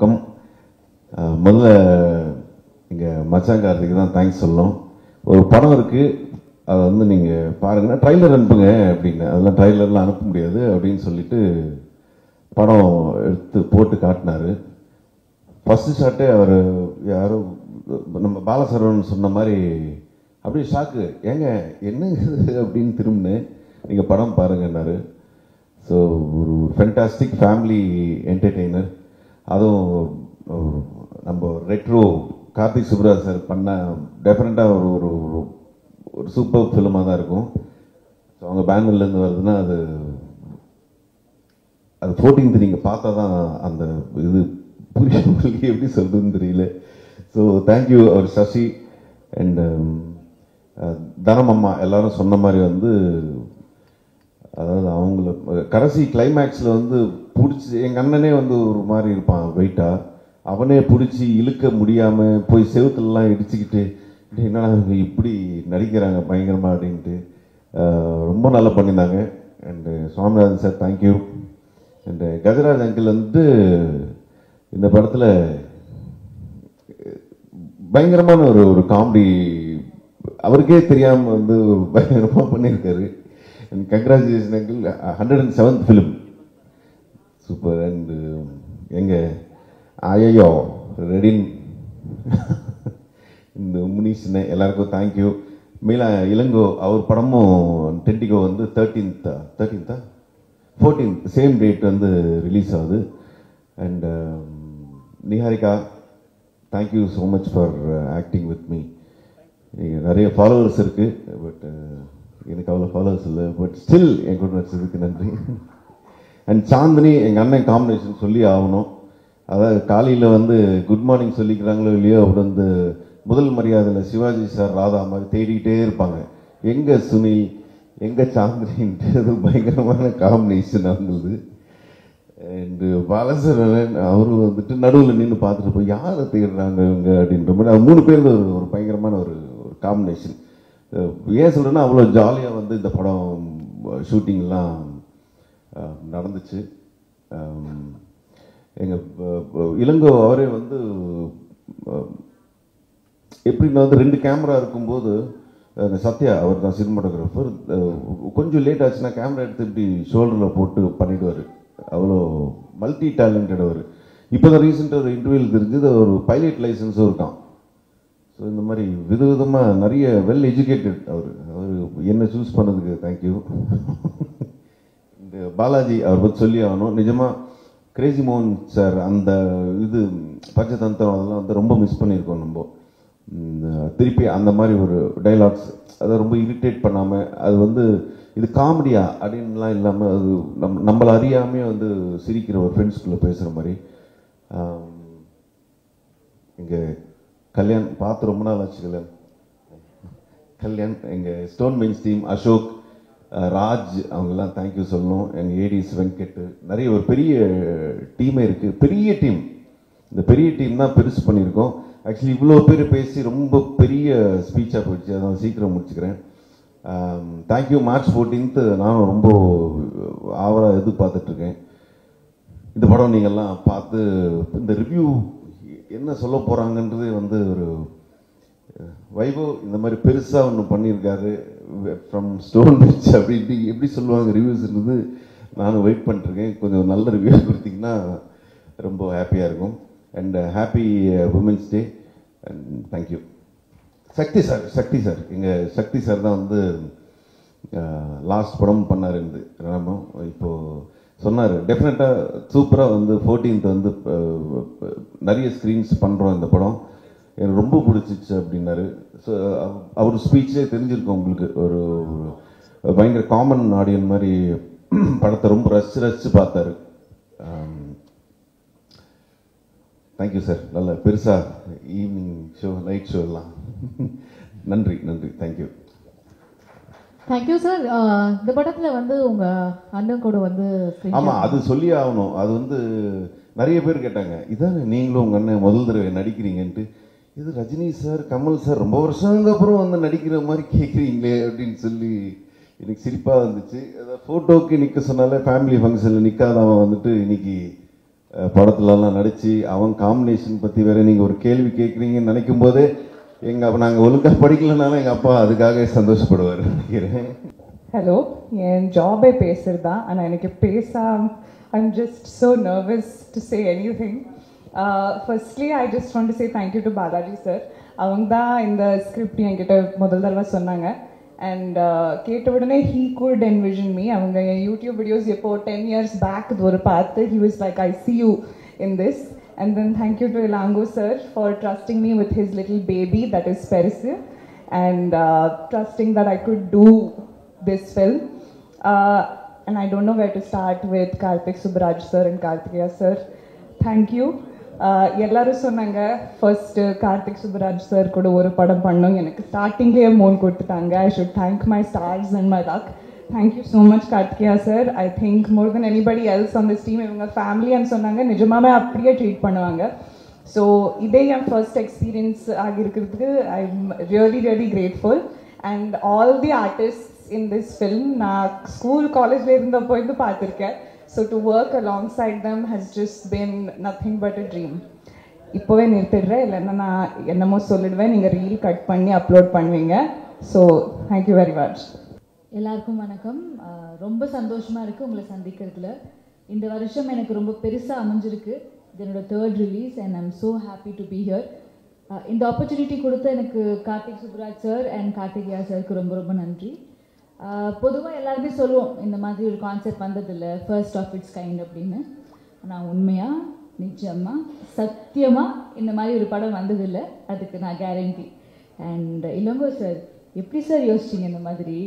வணக்கம். முதல்ல எங்கள் மச்சான் கார்த்திக்கு தான் தேங்க்ஸ் சொல்லணும். ஒரு படம் இருக்குது, அதை வந்து நீங்கள் பாருங்கன்னா ட்ரைலர் அனுப்புங்க அப்படின்னு. அதெல்லாம் ட்ரைலர்லாம் அனுப்ப முடியாது அப்படின்னு சொல்லிட்டு படம் எடுத்து போட்டு காட்டினார். ஃபஸ்ட்டு ஷாட்டே அவர் யாரோ நம்ம பாலசரவன் சொன்ன மாதிரி அப்படியே ஷாக்கு, ஏங்க என்ன அப்படின்னு திரும்பினேன். நீங்கள் படம் பாருங்கன்னாரு. ஸோ ஒரு ஃபென்டாஸ்டிக் ஃபேமிலி என்டர்டெய்னர். அதுவும் நம்ம ரெட்ரோ கார்த்திக் சுப்ராஜ் சார் பண்ண டெஃபினட்டாக ஒரு ஒரு சூப்பர் ஃபிலிமாக தான் இருக்கும். ஸோ அவங்க பேனர்லேருந்து வருதுன்னா அது 14th நீங்கள் பார்த்தா தான் அந்த இது புரிய உங்களுக்கு எப்படி சொல்றதுன்னு தெரியல. ஸோ தேங்க்யூ அவர் சசி அண்ட் தனம் அம்மா எல்லாரும் சொன்ன மாதிரி வந்து அதாவது அவங்கள கடைசி கிளைமேக்ஸில் வந்து பிடிச்சி எங்கள் அண்ணனே வந்து ஒரு மாதிரி இருப்பான் வெயிட்டா, அவனே பிடிச்சி இழுக்க முடியாமல் போய் செவுத்துலலாம் இடிச்சுக்கிட்டு என்னடா இப்படி நடிக்கிறாங்க பயங்கரமாக அப்படின்ட்டு ரொம்ப நல்லா பண்ணியிருந்தாங்க. And Swaminathan sir thank you. And Gajaraj uncle வந்து இந்த படத்தில் பயங்கரமான ஒரு காமெடி அவருக்கே தெரியாமல் வந்து பயங்கரமாக பண்ணியிருக்காரு. And congratulation uncle, 107th film super. And எங்கள் ஐயோ ரெடின் இந்த முனீஷ்னு எல்லாருக்கும் தேங்க்யூ. மீலா இளங்கோ அவர் படமும் டென்டிகோ வந்து 14th சேம் டேட் வந்து ரிலீஸ் ஆகுது. And Niharika thank you so much for acting with me. நிறைய ஃபாலோவர்ஸ் இருக்குது, பட் எனக்கு அவ்வளோ ஃபாலோவர்ஸ் இல்லை, பட் ஸ்டில் என் கூட நடிச்சதுக்கு நன்றி. அண்ட் சாந்தினி எங்கள் அண்ணன் காம்பினேஷன் சொல்லி ஆகணும். அதாவது காலையில் வந்து குட் மார்னிங் சொல்லிக்கிறாங்களோ இல்லையோ, அப்படி வந்து முதல் மரியாதையில் சிவாஜி சார் ராதா மாதிரி தேடிக்கிட்டே இருப்பாங்க, எங்கே சுனில் எங்கே சாந்தினின்ட்டு. அது பயங்கரமான காம்பினேஷன் அவங்களுக்கு. அண்டு பாலசரவன் அவரும் வந்துட்டு நடுவில் நின்று பார்த்துட்டு போய் யாரை தேடுறாங்க இவங்க அப்படின்ற மாதிரி அது 3 பேர் ஒரு பயங்கரமான ஒரு காம்பினேஷன். ஏன் சொல்கிறேன்னா அவ்வளோ ஜாலியாக வந்து இந்த படம் ஷூட்டிங்லாம் நடந்துச்சு. எங்கள் இளங்கோ அவரே வந்து எப்படின்னா வந்து 2 கேமரா இருக்கும்போது சத்யா அவர் தான் சினிமாட்டோகிராஃபர், கொஞ்சம் லேட் ஆச்சுன்னா கேமரா எடுத்து இப்படி ஷோல்டரில் போட்டு பண்ணிவிடுவார். அவ்வளோ மல்டி டேலண்டட் அவர். இப்போ தான் ரீசெண்டாக ஒரு இன்டர்வியூவில் தெரிஞ்சது ஒரு பைலட் லைசன்ஸும் இருக்கான். ஸோ இந்த மாதிரி விதவிதமாக நிறைய வெல் எஜுகேட்டட் அவர் என்ன சூஸ் பண்ணதுக்கு தேங்க்யூ. இந்த பாலாஜி அவர் பற்றி சொல்லி ஆகணும். நிஜமாக கிரேசி மோகன் சார் அந்த இது பஞ்சதந்திரம் அதெல்லாம் வந்து ரொம்ப மிஸ் பண்ணியிருக்கோம் நம்ம. திருப்பி அந்த மாதிரி ஒரு டைலாக்ஸ் அதை ரொம்ப இரிட்டேட் பண்ணாமல் அது வந்து இது காமெடியா அப்படின்லாம் இல்லாமல் அது நம்மளை அறியாமே வந்து சிரிக்கிற ஒரு ஃப்ரெண்ட்ஸ்குள்ளே பேசுகிற மாதிரி. இங்கே கல்யாண் பார்த்து ரொம்ப நாள் ஆச்சு. கல்யாண் எங்கள் stone mains team Ashok Raj அவங்கெல்லாம் தேங்க்யூ சொல்லணும். எங்கள் ஏடிஸ் வெங்கட் நிறைய ஒரு பெரிய டீமே இருக்குது, பெரிய டீம். இந்த பெரிய டீம் தான் பெருசு பண்ணியிருக்கோம். ஆக்சுவலி இவ்வளோ பேர் பேசி ரொம்ப பெரிய ஸ்பீச்சாக போயிடுச்சு, அதான் சீக்கிரம் முடிச்சுக்கிறேன். தேங்க்யூ. மார்ச் 14th நானும் ரொம்ப ஆவலாக எதிர்பார்த்துட்ருக்கேன். இந்த படம் நீங்கள்லாம் பார்த்து இந்த ரிவ்யூ என்ன சொல்ல போகிறாங்கன்றதே வந்து ஒரு வைபவ் இந்த மாதிரி பெருசாக ஒன்று பண்ணியிருக்காரு ஃப்ரம் ஸ்டோன் பெஞ்ச் அப்படின்ட்டு எப்படி சொல்லுவாங்க ரிவ்யூஸ்ன்றது நானும் வெயிட் பண்ணிட்டுருக்கேன். கொஞ்சம் நல்ல ரிவ்யூ கொடுத்தீங்கன்னா ரொம்ப ஹாப்பியாக இருக்கும். And happy women's day and thank you. Sakthi sir எங்கள் சக்தி சார் தான் வந்து லாஸ்ட் படம் பண்ணார் இருந்து ராமம். இப்போது சொன்னார் டெஃபினட்டாக சூப்பராக வந்து 14th வந்து நிறைய ஸ்க்ரீன்ஸ் பண்ணுறோம் இந்த படம், எனக்கு ரொம்ப பிடிச்சிச்சு அப்படின்னாரு. ஸோ அவர் ஸ்பீச்சே தெரிஞ்சிருக்கும் உங்களுக்கு. ஒரு பயங்கர காமன் ஆடியன் மாதிரி படத்தை ரொம்ப ரசித்து பார்த்தாரு. Thank you sir. நல்ல பெருசாக ஈவினிங் ஷோ நைட் ஷோ எல்லாம் நன்றி தேங்க்யூ. Thank you sir. இந்த படத்தில் வந்து உங்கள் அண்ணன் கூட வந்து ஆமாம் அது சொல்லி ஆகணும். அது வந்து நிறைய பேர் கேட்டாங்க, இதாங்க நீங்களும் உங்கள் அண்ணன் முதல் தடவை நடிக்கிறீங்கன்ட்டு. இது ரஜினி சார் கமல் சார் ரொம்ப வருஷங்க அப்புறம் வந்து நடிக்கிற மாதிரி கேட்குறீங்களே அப்படின்னு சொல்லி எனக்கு சிரிப்பாக வந்துச்சு. அதாவது ஃபோட்டோக்கு நிற்க சொன்னாலே ஃபேமிலி ஃபங்க்ஷனில் நிற்காதவன் வந்துட்டு இன்னைக்கு படத்துலலாம் நடித்து அவன் காம்பினேஷன் பற்றி வேற நீங்கள் ஒரு கேள்வி கேட்குறீங்கன்னு நினைக்கும் போதே நாங்கள் ஒழுங்காக படிக்கலனாலும் எங்கள் அப்பா அதுக்காக சந்தோஷப்படுவார் நினைக்கிறேன். ஹலோ, என் ஜாபே பேசுறது தான். ஆனால் எனக்கு I'm just so nervous to say anything. Firstly, I just want to say thank you to Balaji sir. அவங்க தான் இந்த ஸ்கிரிப்ட் என்கிட்ட முதல் தடவை சொன்னாங்க. அண்ட் கேட்ட உடனே he could envision me. அவங்க என் யூடியூப் வீடியோஸ் எப்போ 10 years back ஒரு பார்த்து he was like, I see you in this. And then thank you to Ilango sir for trusting me with his little baby that is Perisu, and trusting that I could do this film. And I don't know where to start with Karthik Subbaraj sir and Karthikeya sir. Thank you. எல்லாரும் சொன்னாங்க first Karthik Subbaraj sir கூட ஒரு படம் பண்ணோம், எனக்கு ஸ்டார்டிங்லேயே மோன் கொடுத்துட்டாங்க. I should thank my stars and my luck. Thank you so much Karthikeya sir. I think more then anybody else on this team இவங்க ஃபேமிலின்னு சொன்னாங்க, நிஜமாவே அப்படியே ட்ரீட் பண்ணுவாங்க. ஸோ இதே என் ஃபர்ஸ்ட் எக்ஸ்பீரியன்ஸ் ஆகியிருக்கிறதுக்கு I am really really grateful. And all the artist in this film நான் ஸ்கூல் காலேஜில் இருந்தப்போ இது பார்த்துருக்கேன். So to work alongside them has just been nothing but a dream. இப்போவே நிறுத்திடுறேன், இல்லைன்னா நான் என்னமோ சொல்லிடுவேன், நீங்கள் ரீல் கட் பண்ணி அப்லோட் பண்ணுவீங்க. So thank you very much. எல்லாருக்கும் வணக்கம். ரொம்ப சந்தோஷமாக இருக்குது உங்களை சந்திக்கிறதுல. இந்த வருஷம் எனக்கு ரொம்ப பெருசாக அமைஞ்சிருக்கு. இது என்னோட 3rd release and I am so happy to be here. இந்த ஆப்பர்ச்சுனிட்டி கொடுத்த எனக்கு கார்த்திக் சுப்ராஜ் சார் அண்ட் கார்த்திகேயா சாருக்கு ரொம்ப ரொம்ப நன்றி. பொதுவாக எல்லாருமே சொல்லுவோம் இந்த மாதிரி ஒரு கான்செப்ட் வந்ததில்லை, ஃபர்ஸ்ட் ஆஃப் இட்ஸ் கைண்ட் அப்படின்னு. ஆனால் உண்மையாக நிச்சயமாக சத்தியமாக இந்த மாதிரி ஒரு படம் வந்ததில்லை, அதுக்கு நான் கேரண்டி. அண்ட் இளங்கோ சார் எப்படி சார் யோசிச்சிங்க இந்த மாதிரி?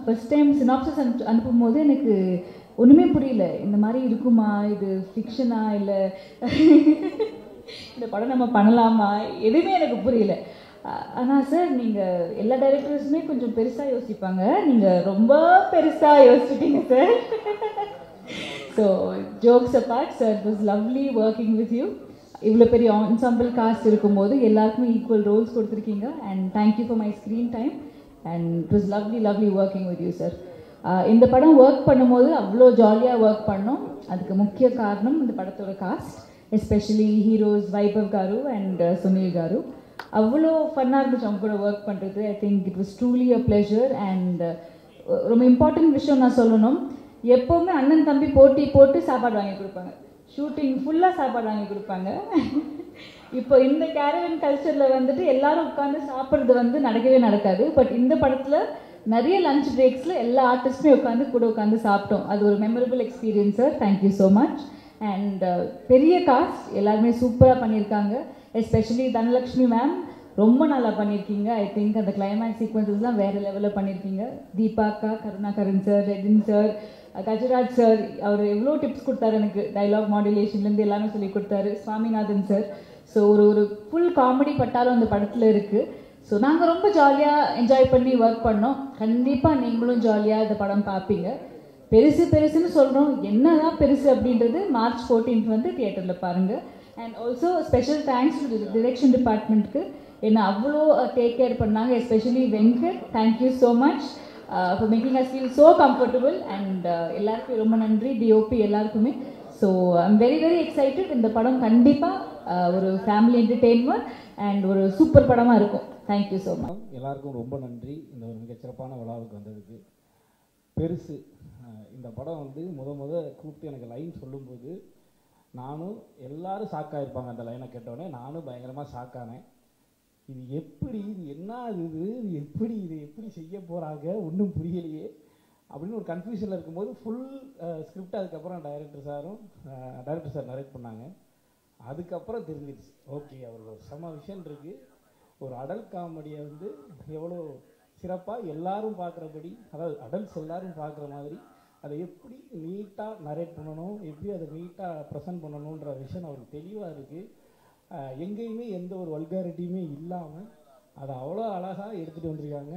ஃபர்ஸ்ட் டைம் சினாப்சிஸ் அனுப்பும் போது எனக்கு ஒன்றுமே புரியல, இந்த மாதிரி இருக்குமா, இது ஃபிக்ஷனா இல்லை இந்த படம் நம்ம பண்ணலாமா, எதுவுமே எனக்கு புரியல. ஆனால் சார் நீங்கள் எல்லா டைரக்டர்ஸுமே கொஞ்சம் பெருசாக யோசிப்பாங்க, நீங்கள் ரொம்ப பெருசாக யோசிச்சிட்டீங்க sir. So jokes apart sir, it was lovely working with you. இவ்வளோ பெரிய என்சாம்பிள் காஸ்ட் இருக்கும்போது எல்லாருக்குமே ஈக்குவல் ரோல்ஸ் கொடுத்துருக்கீங்க. And thank you for my screen time and it was lovely working with you sir. இந்த படம் ஒர்க் பண்ணும்போது அவ்வளோ ஜாலியாக ஒர்க் பண்ணோம். அதுக்கு முக்கிய காரணம் இந்த படத்தோட cost, especially heroes Vaibhav car and Sunil car. அவ்வளோ ஃபன்னாக இருந்துச்சு அவங்க கூட ஒர்க் பண்ணுறது. I think it was truly a pleasure. And ரொம்ப இம்பார்ட்டன்ட் விஷயம் நான் சொல்லணும், எப்போவுமே அண்ணன் தம்பி போட்டி போட்டு சாப்பாடு வாங்கி கொடுப்பாங்க, ஷூட்டிங் ஃபுல்லாக சாப்பாடு வாங்கி கொடுப்பாங்க. இப்போ இந்த கேரவன் கல்ச்சரில் வந்துட்டு எல்லாரும் உட்காந்து சாப்பிட்றது நடக்கவே நடக்காது. பட் இந்த படத்தில் நிறைய லஞ்ச் பிரேக்ஸில் எல்லா ஆர்டிஸ்ட்டுமே கூட உட்காந்து சாப்பிட்டோம். அது ஒரு memorable experience sir. Thank you so much. And பெரிய காஸ்ட் எல்லாருமே சூப்பராக பண்ணியிருக்காங்க. எஸ்பெஷலி தனலக்ஷ்மி மேம் ரொம்ப நல்லா பண்ணியிருக்கீங்க. ஐ திங்க் அந்த கிளைமேக்ஸ் சீக்வன்சஸ்லாம் வேறு லெவலில் பண்ணியிருக்கீங்க. தீபாக்கா, Karunakaran sir, Redin sir, Gajaraj sir, அவர் எவ்வளோ டிப்ஸ் கொடுத்தாரு எனக்கு, டைலாக் மாடுலேஷன்லேருந்து எல்லாமே சொல்லி கொடுத்தாரு. சுவாமிநாதன் சார். ஸோ ஒரு ஃபுல் காமெடி பட்டாலும் அந்த படத்தில் இருக்குது. ஸோ நாங்கள் ரொம்ப ஜாலியாக என்ஜாய் பண்ணி ஒர்க் பண்ணோம். கண்டிப்பாக நீங்களும் ஜாலியாக இந்த படம் பார்ப்பீங்க. பெருசுன்னு சொல்கிறோம், என்ன தான் பெருசு அப்படின்றது மார்ச் 14th தியேட்டரில் பாருங்கள். And also special thanks to direction டிபார்ட்மெண்ட்டுக்கு, என்னை அவ்வளோ டேக் கேர் பண்ணாங்க. Especially Venkat, thank you so much for making as feel so comfortable. And எல்லாருக்கும் ரொம்ப நன்றி, டிஓபி எல்லாருக்குமே. So I'm very very excited. இந்த படம் கண்டிப்பாக ஒரு ஃபேமிலி என்டர்டெயின்மெண்ட் அண்ட் ஒரு சூப்பர் படமாக இருக்கும். Thank you so much. எல்லாருக்கும் ரொம்ப நன்றி இந்த ஒரு மிகச்சிறப்பான விழாவுக்கு வந்ததுக்கு. பெருசு இந்த படம் முத கூப்பிட்டு எனக்கு லைன் சொல்லும்போது நானும் எல்லாரும் ஷாக்காக இருப்பாங்க. அந்த லைனை கேட்டோடனே நானும் பயங்கரமாக ஷாக்கானேன். இது எப்படி, இது என்ன, இது எப்படி செய்ய போகிறாங்க, ஒன்றும் புரியலையே அப்படின்னு ஒரு கன்ஃபியூஷனில் இருக்கும்போது ஃபுல் ஸ்கிரிப்ட் அதுக்கப்புறம் டைரக்டர் சார் நரேட் பண்ணாங்க. அதுக்கப்புறம் தெரிஞ்சிடுச்சு, ஓகே அவரோட செம விஷயம் இருக்குது. ஒரு அடல்ட் காமெடியை எவ்வளோ சிறப்பாக எல்லாரும் பார்க்குறபடி, அதாவது அடல்ட்ஸ் எல்லாரும் பார்க்குற மாதிரி அதை எப்படி நீட்டாக நரேட் பண்ணணும், எப்படி அதை நீட்டாக ப்ரெசென்ட் பண்ணணுன்ற விஷயம் அவருக்கு தெளிவாக இருக்குது. எங்கேயுமே எந்த ஒரு வல்காரிட்டியுமே இல்லாமல் அதை அவ்வளோ அழகாக எடுத்துகிட்டு வந்திருக்காங்க.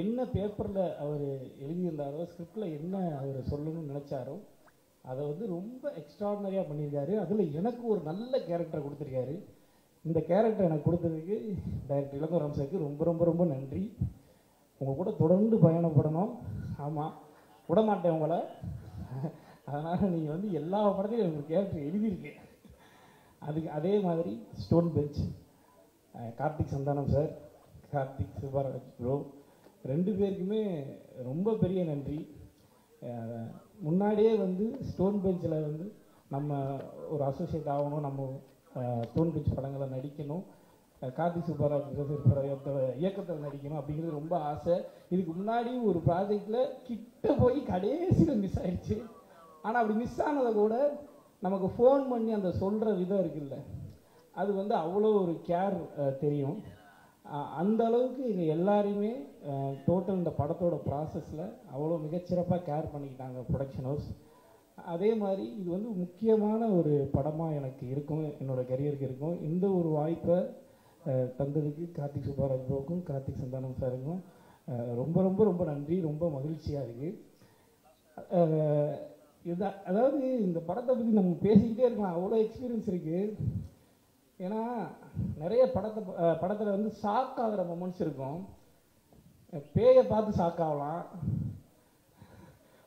என்ன பேப்பரில் அவர் எழுதியிருந்தாரோ, ஸ்கிரிப்டில் என்ன அவர் சொல்லணும்னு நினச்சாரோ அதை ரொம்ப எக்ஸ்ட்ராடினரியாக பண்ணியிருக்காரு. அதில் எனக்கு ஒரு நல்ல கேரக்டரை கொடுத்துருக்காரு. இந்த கேரக்டர் எனக்கு கொடுத்ததுக்கு டைரக்டர் இளங்கோ ராமசாருக்கு ரொம்ப ரொம்ப ரொம்ப நன்றி. உங்கள் கூட தொடர்ந்து பயணப்படணும். ஆமாம், விடமாட்டேன் உங்களை. அதனால் நீங்கள் வந்து எல்லா படத்தையும் ஒரு கேரக்டர் எழுதியிருக்கேன். அதுக்கு அதே மாதிரி stone bench Karthik Santhanam sir, Karthik Subbaraj bro 2 பேருக்குமே ரொம்ப பெரிய நன்றி. முன்னாடியே வந்து ஸ்டோன் பெஞ்சில் வந்து நம்ம ஒரு அசோசியேட் ஆகணும், நம்ம ஸ்டோன் பெஞ்ச் படங்களை நடிக்கணும், கார்த்திக் சுப்பராஜ் இயக்கத்தில் நடிக்கணும் அப்படிங்கிறது ரொம்ப ஆசை. இதுக்கு முன்னாடி ஒரு ப்ராஜெக்டில் கிட்ட போய் கடைசியில் மிஸ் ஆயிடுச்சு. ஆனால் அப்படி மிஸ் ஆனதை கூட நமக்கு ஃபோன் பண்ணி அந்த சொல்கிற விதம் இருக்குல்ல, அது வந்து அவ்வளோ ஒரு கேர் தெரியும். அந்த அளவுக்கு இங்கே எல்லாருமே டோட்டல் இந்த படத்தோட ப்ராசஸில் அவ்வளோ மிகச்சிறப்பாக கேர் பண்ணிக்கிட்டாங்க ப்ரொடக்ஷன் ஹவுஸ். அதே மாதிரி இது வந்து முக்கியமான ஒரு படமாக எனக்கு இருக்கும், என்னோடய கரியருக்கு இருக்கும். இந்த ஒரு வாய்ப்பை தந்ததுக்கு கார்த்திக் சுப்பராஜ் ப்ரோக்கும் கார்த்திக் சந்தானம் சாருக்கும் ரொம்ப ரொம்ப ரொம்ப நன்றி. ரொம்ப மகிழ்ச்சியாக இருக்குது. அதாவது இந்த படத்தை பற்றி நம்ம பேசிக்கிட்டே இருக்கலாம், அவ்வளோ எக்ஸ்பீரியன்ஸ் இருக்குது. ஏன்னா நிறைய படத்தில் வந்து ஷாக் ஆகிற மொமெண்ட்ஸ் இருக்கும். பேயை பார்த்து ஷாக் ஆகலாம்,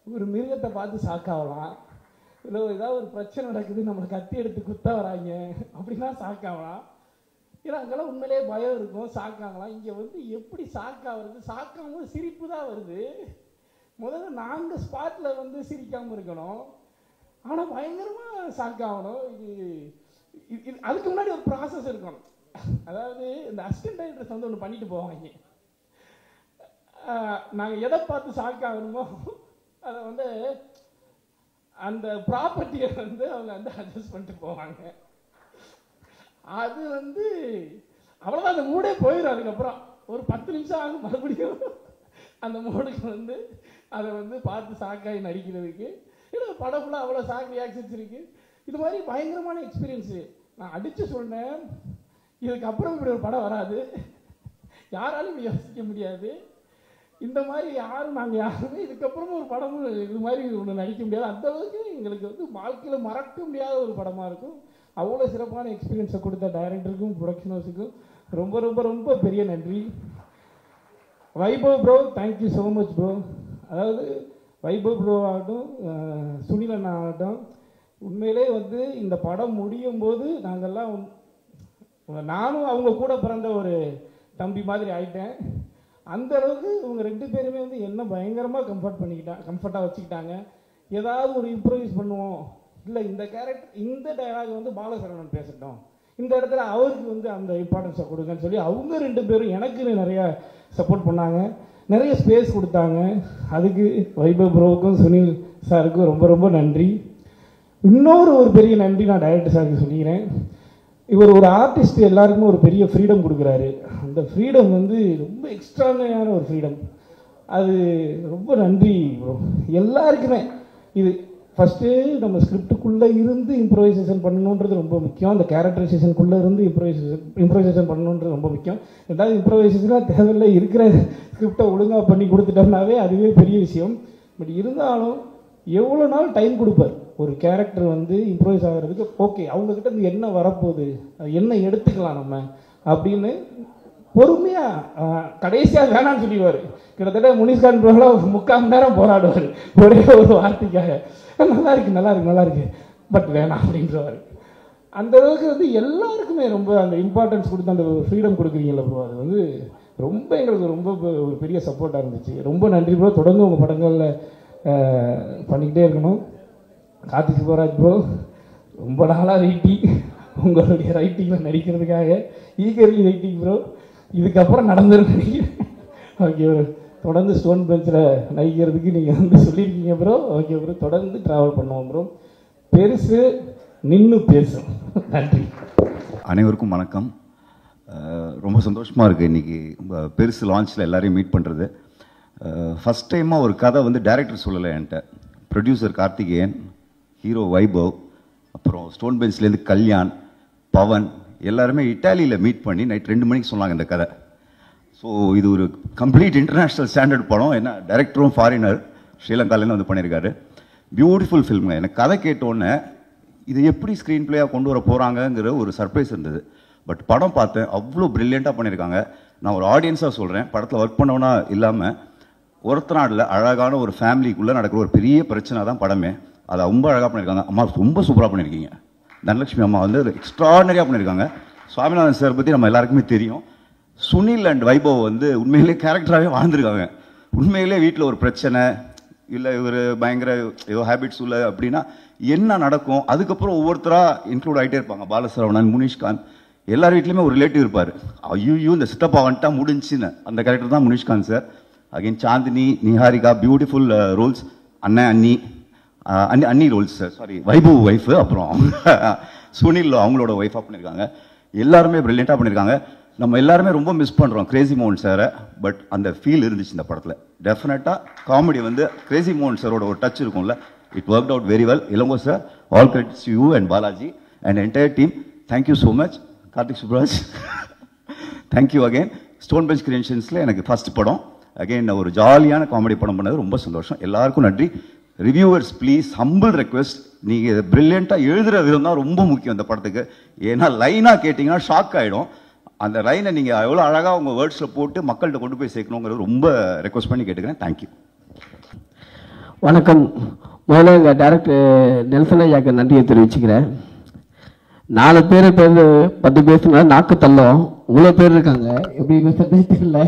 ஒரு மிருகத்தை பார்த்து ஷாக் ஆகலாம், இல்லை ஏதாவது ஒரு பிரச்சனை நடக்குது நம்மளை கத்தி எடுத்து குத்த வராங்க அப்படின்னா ஷாக் ஆகலாம். ஏன்னா அங்கெல்லாம் உண்மையிலே பயம் இருக்கும், ஷாக் ஆகலாம். இங்கே வந்து எப்படி ஷாக் ஆகுறது, ஷாக் ஆகும்போது சிரிப்பு தான் வருது. முதல்ல நாங்கள் ஸ்பாட்டில் வந்து சிரிக்காமல் இருக்கணும், ஆனால் பயங்கரமாக ஷாக் ஆகணும். இது அதுக்கு முன்னாடி ஒரு ப்ராசஸ் இருக்கணும். அதாவது இந்த அசிஸ்டன்ட் டைரக்டர்ஸ் வந்து ஒன்று பண்ணிட்டு போவாங்க, நாங்கள் எதை பார்த்து ஷாக் ஆகணுமோ அதை வந்து அந்த ப்ராப்பர்ட்டியை வந்து அவங்க வந்து அட்ஜஸ்ட் பண்ணிட்டு போவாங்க. அது வந்து அவ்வளோதான், அந்த மூடே போயிடும். அதுக்கப்புறம் ஒரு 10 நிமிஷம் ஆகும் மறுபடியும் அந்த மூடுக்கு வந்து அதை வந்து பார்த்து ஷாக்காகி நடிக்கிறதுக்கு. இல்லை படம் ஃபுல்லாக அவ்வளோ ஷாக் ரியாக்ஷன்ஸ் இருக்குது. இது மாதிரி பயங்கரமான எக்ஸ்பீரியன்ஸு. நான் அடித்து சொன்னேன், இதுக்கப்புறம் இப்படி ஒரு படம் வராது, யாராலும் யோசிக்க முடியாது. இந்த மாதிரி நாங்கள் யாருமே இதுக்கப்புறமும் ஒரு படமும் இது மாதிரி ஒன்று நடிக்க முடியாது. அந்த அளவுக்கு எங்களுக்கு வந்து வாழ்க்கையில் மறக்க முடியாத ஒரு படமாக இருக்கும். அவ்வளோ சிறப்பான எக்ஸ்பீரியன்ஸை கொடுத்த டைரக்டருக்கும் ப்ரொடக்ஷன் ஹவுஸுக்கும் ரொம்ப ரொம்ப ரொம்ப பெரிய நன்றி. Vaibhav bro, thank you so much bro. அதாவது வைபவ் ப்ரோ ஆகட்டும், சுனில் அண்ணா ஆகட்டும், உண்மையிலே வந்து இந்த படம் முடியும் போது நாங்கள்லாம் நானும் அவங்க கூட பிறந்த ஒரு தம்பி மாதிரி ஆயிட்டேன். அந்த அளவுக்கு இவங்க 2 பேருமே வந்து என்ன பயங்கரமாக கம்ஃபர்ட்டாக வச்சுக்கிட்டாங்க. ஏதாவது ஒரு இம்ப்ரூவைஸ் பண்ணுவோம், இல்லை இந்த கேரக்டர் இந்த டைலாக் வந்து பாலசரவணன் பேசட்டும், இந்த இடத்துல அவருக்கு வந்து அந்த இம்பார்ட்டன்ஸை கொடுங்கன்னு சொல்லி அவங்க 2 பேரும் எனக்கு நிறையா சப்போர்ட் பண்ணாங்க, நிறைய ஸ்பேஸ் கொடுத்தாங்க. அதுக்கு வைபவ் ப்ரோவுக்கும் சுனில் சாருக்கும் ரொம்ப ரொம்ப நன்றி. இன்னொரு பெரிய நன்றி நான் டைரக்டர் சாருக்கு சொல்லிக்கிறேன். இவர் ஒரு ஆர்டிஸ்ட் எல்லாருக்குமே ஒரு பெரிய ஃப்ரீடம் கொடுக்குறாரு. அந்த ஃப்ரீடம் வந்து ரொம்ப எக்ஸ்ட்ரானரியான ஒரு ஃப்ரீடம். அது ரொம்ப நன்றி ப்ரோ எல்லாருக்குமே. இது ஃபஸ்ட்டு நம்ம ஸ்கிரிப்டுக்குள்ளே இருந்து இம்ப்ரோவைசேஷன் பண்ணணுன்றது ரொம்ப முக்கியம். அந்த கேரக்டரைசேஷனுக்குள்ளே இருந்து இம்ப்ரோவைசேஷன் பண்ணணுன்றது ரொம்ப முக்கியம். ரெண்டாவது இம்ப்ரோவைசேஷனாக தேவையில்லை, இருக்கிற ஸ்கிரிப்டை ஒழுங்காக பண்ணி கொடுத்துட்டோம்னாவே அதுவே பெரிய விஷயம். பட் இருந்தாலும் எவ்வளோ நாள் டைம் கொடுப்பார் ஒரு கேரக்டர் வந்து இம்ப்ரோவைஸ் ஆகிறதுக்கு. ஓகே, அவங்கக்கிட்ட இருந்து என்ன வரப்போகுது, என்ன எடுத்துக்கலாம் நம்ம அப்படின்னு பொறுமையாக கடைசியாக வேணான்னு சொல்லிடுவார். கிட்டத்தட்ட முனிஷ்கான் ப்ரோலாம் 3/4 மணி நேரம் போராடுவார் ஒரே ஒரு வார்த்தைக்காக. நல்லா இருக்கு பட் வேணாம் அப்படின்றவார். அந்த அளவுக்கு வந்து எல்லாருக்குமே ரொம்ப அந்த இம்பார்ட்டன்ஸ் கொடுத்து அந்த ஃப்ரீடம் கொடுக்குறீங்களா ப்ரோ, அது வந்து ரொம்ப எங்களுக்கு ரொம்ப ஒரு பெரிய சப்போர்ட்டாக இருந்துச்சு. ரொம்ப நன்றி ப்ரோ. தொடர்ந்து உங்கள் படங்களில் பண்ணிக்கிட்டே இருக்கணும். கார்த்திக் சுப்பராஜ் ப்ரோ, ரொம்ப நாளாக வெயிட்டிங் உங்களுடைய ரைட்டிங்கில் நடிக்கிறதுக்காக. Eagerly waiting bro. இதுக்கப்புறம் நடந்துருன்னு நினைக்கிறேன். ஓகே ப்ரோ, தொடர்ந்து ஸ்டோன் பெஞ்சில் நடிக்கிறதுக்கு நீங்கள் வந்து சொல்லியிருக்கீங்க ப்ரோ. ஓகே ப்ரோ, தொடர்ந்து ட்ராவல் பண்ணுவோம் ப்ரோ. பெருசு நின்று பேசும். நன்றி. அனைவருக்கும் வணக்கம். ரொம்ப சந்தோஷமாக இருக்குது இன்றைக்கி பெருசு லான்ச்சில் எல்லாரையும் மீட் பண்ணுறது. ஃபஸ்ட் டைமாக ஒரு கதை வந்து டைரக்டர் சொல்லலை என்கிட்ட. ப்ரொடியூசர் கார்த்திகேயன், ஹீரோ வைபவ், அப்புறம் ஸ்டோன் பெஞ்ச்லேருந்து கல்யாண், பவன் எல்லாருமே இட்டாலியில் மீட் பண்ணி நைட் 2 மணிக்கு சொன்னாங்க இந்த கதை. ஸோ இது ஒரு கம்ப்ளீட் இன்டர்நேஷ்னல் ஸ்டாண்டர்ட் படம். என்ன டைரக்டரும் ஃபாரினர், ஸ்ரீலங்காலேருந்து வந்து பண்ணியிருக்காரு. பியூட்டிஃபுல் ஃபில்முங்க. எனக்கு கதை கேட்டோன்னே இதை எப்படி ஸ்க்ரீன் பிளேயாக கொண்டு வர போகிறாங்கங்கிற ஒரு சர்ப்ரைஸ் இருந்தது. பட் படம் பார்த்தேன், அவ்வளோ ப்ரில்லியண்ட்டாக பண்ணியிருக்காங்க. நான் ஒரு ஆடியன்ஸாக சொல்கிறேன், படத்தில் ஒர்க் பண்ணவனா இல்லாமல் ஒருத்தநாடில் அழகான ஒரு ஃபேமிலிக்குள்ளே நடக்கிற ஒரு பெரிய பிரச்சனை தான் படமே. அதை ரொம்ப அழகாக பண்ணியிருக்காங்க. அம்மா ரொம்ப சூப்பராக பண்ணியிருக்கீங்க. தனலட்சுமி அம்மா வந்து எக்ஸ்ட்ராடனரியாக பண்ணியிருக்காங்க. சுவாமிநாதன் சார் பற்றி நம்ம எல்லாருக்குமே தெரியும். சுனில் அண்ட் வைபவ் வந்து உண்மையிலே கேரக்டராகவே வாழ்ந்துருக்காங்க. உண்மையிலே வீட்டில் ஒரு பிரச்சனை இல்லை ஒரு பயங்கர ஏதோ ஹேபிட்ஸ் உள்ள அப்படின்னா என்ன நடக்கும், அதுக்கப்புறம் ஒவ்வொருத்தராக இன்க்ளூட் ஆகிட்டே இருப்பாங்க. பாலசரவணன், முனிஷ்காந்த், எல்லார் வீட்லேயுமே ஒரு ரிலேட்டிவ் இருப்பார். ஐயோ இந்த சித்தப்பா வந்துட்டா முடிஞ்சுன்னு அந்த கேரக்டர் தான் Munishkanth sir. Again Chandini, Niharika, beautiful roles. அண்ணன் அண்ணி roles sir, sorry Vaibhav wife, அப்புறம் சுனில் அவங்களோட ஒய்ஃபாக பண்ணியிருக்காங்க. எல்லாருமே ப்ரில்லியண்ட்டாக பண்ணியிருக்காங்க. நம்ம எல்லாருமே ரொம்ப மிஸ் பண்ணுறோம் கிரேசி மோகன் சாரை. பட் அந்த ஃபீல் இருந்துச்சு இந்த படத்தில். டெஃபினட்டாக காமெடி வந்து கிரேசி மோகன் சாரோட ஒரு டச் இருக்கும்ல. It work out very well. Ilango sir, all credits you and Balaji and entire team. Thank you so much. Karthik Subraj, thank you again. Stone bench கிரியேஷன்ஸில் எனக்கு ஃபர்ஸ்ட் படம். அகைன் ஒரு ஜாலியான காமெடி படம் பண்ணது ரொம்ப சந்தோஷம். எல்லாருக்கும் நன்றி. ரிவ்யூவர்ஸ் ப்ளீஸ், ஹம்பிள் ரெக்வெஸ்ட், நீங்கள் பிரில்லியண்ட்டாக எழுதுகிற விதம் தான் ரொம்ப முக்கியம் இந்த படத்துக்கு. ஏன்னா லைனாக கேட்டிங்கன்னா ஷாக் ஆகிடும். அந்த லைனை நீங்கள் எவ்வளோ அழகாக உங்கள் வேர்ட்ஸில் போட்டு மக்கள்கிட்ட கொண்டு போய் சேர்க்கணுங்கிறது ரொம்ப ரெக்வஸ்ட் பண்ணி கேட்டுக்கிறேன். தேங்க்யூ. வணக்கம். முதல்ல எங்கள் டேரக்டர் நெல்சன் ஐயாக்கு நன்றியை தெரிவிச்சுக்கிறேன். 4 பேர் 10 பேசுனா நாக்கு தள்ளும். இவ்வளோ பேர் இருக்காங்க, எப்படி பேசுறதே தெரியல.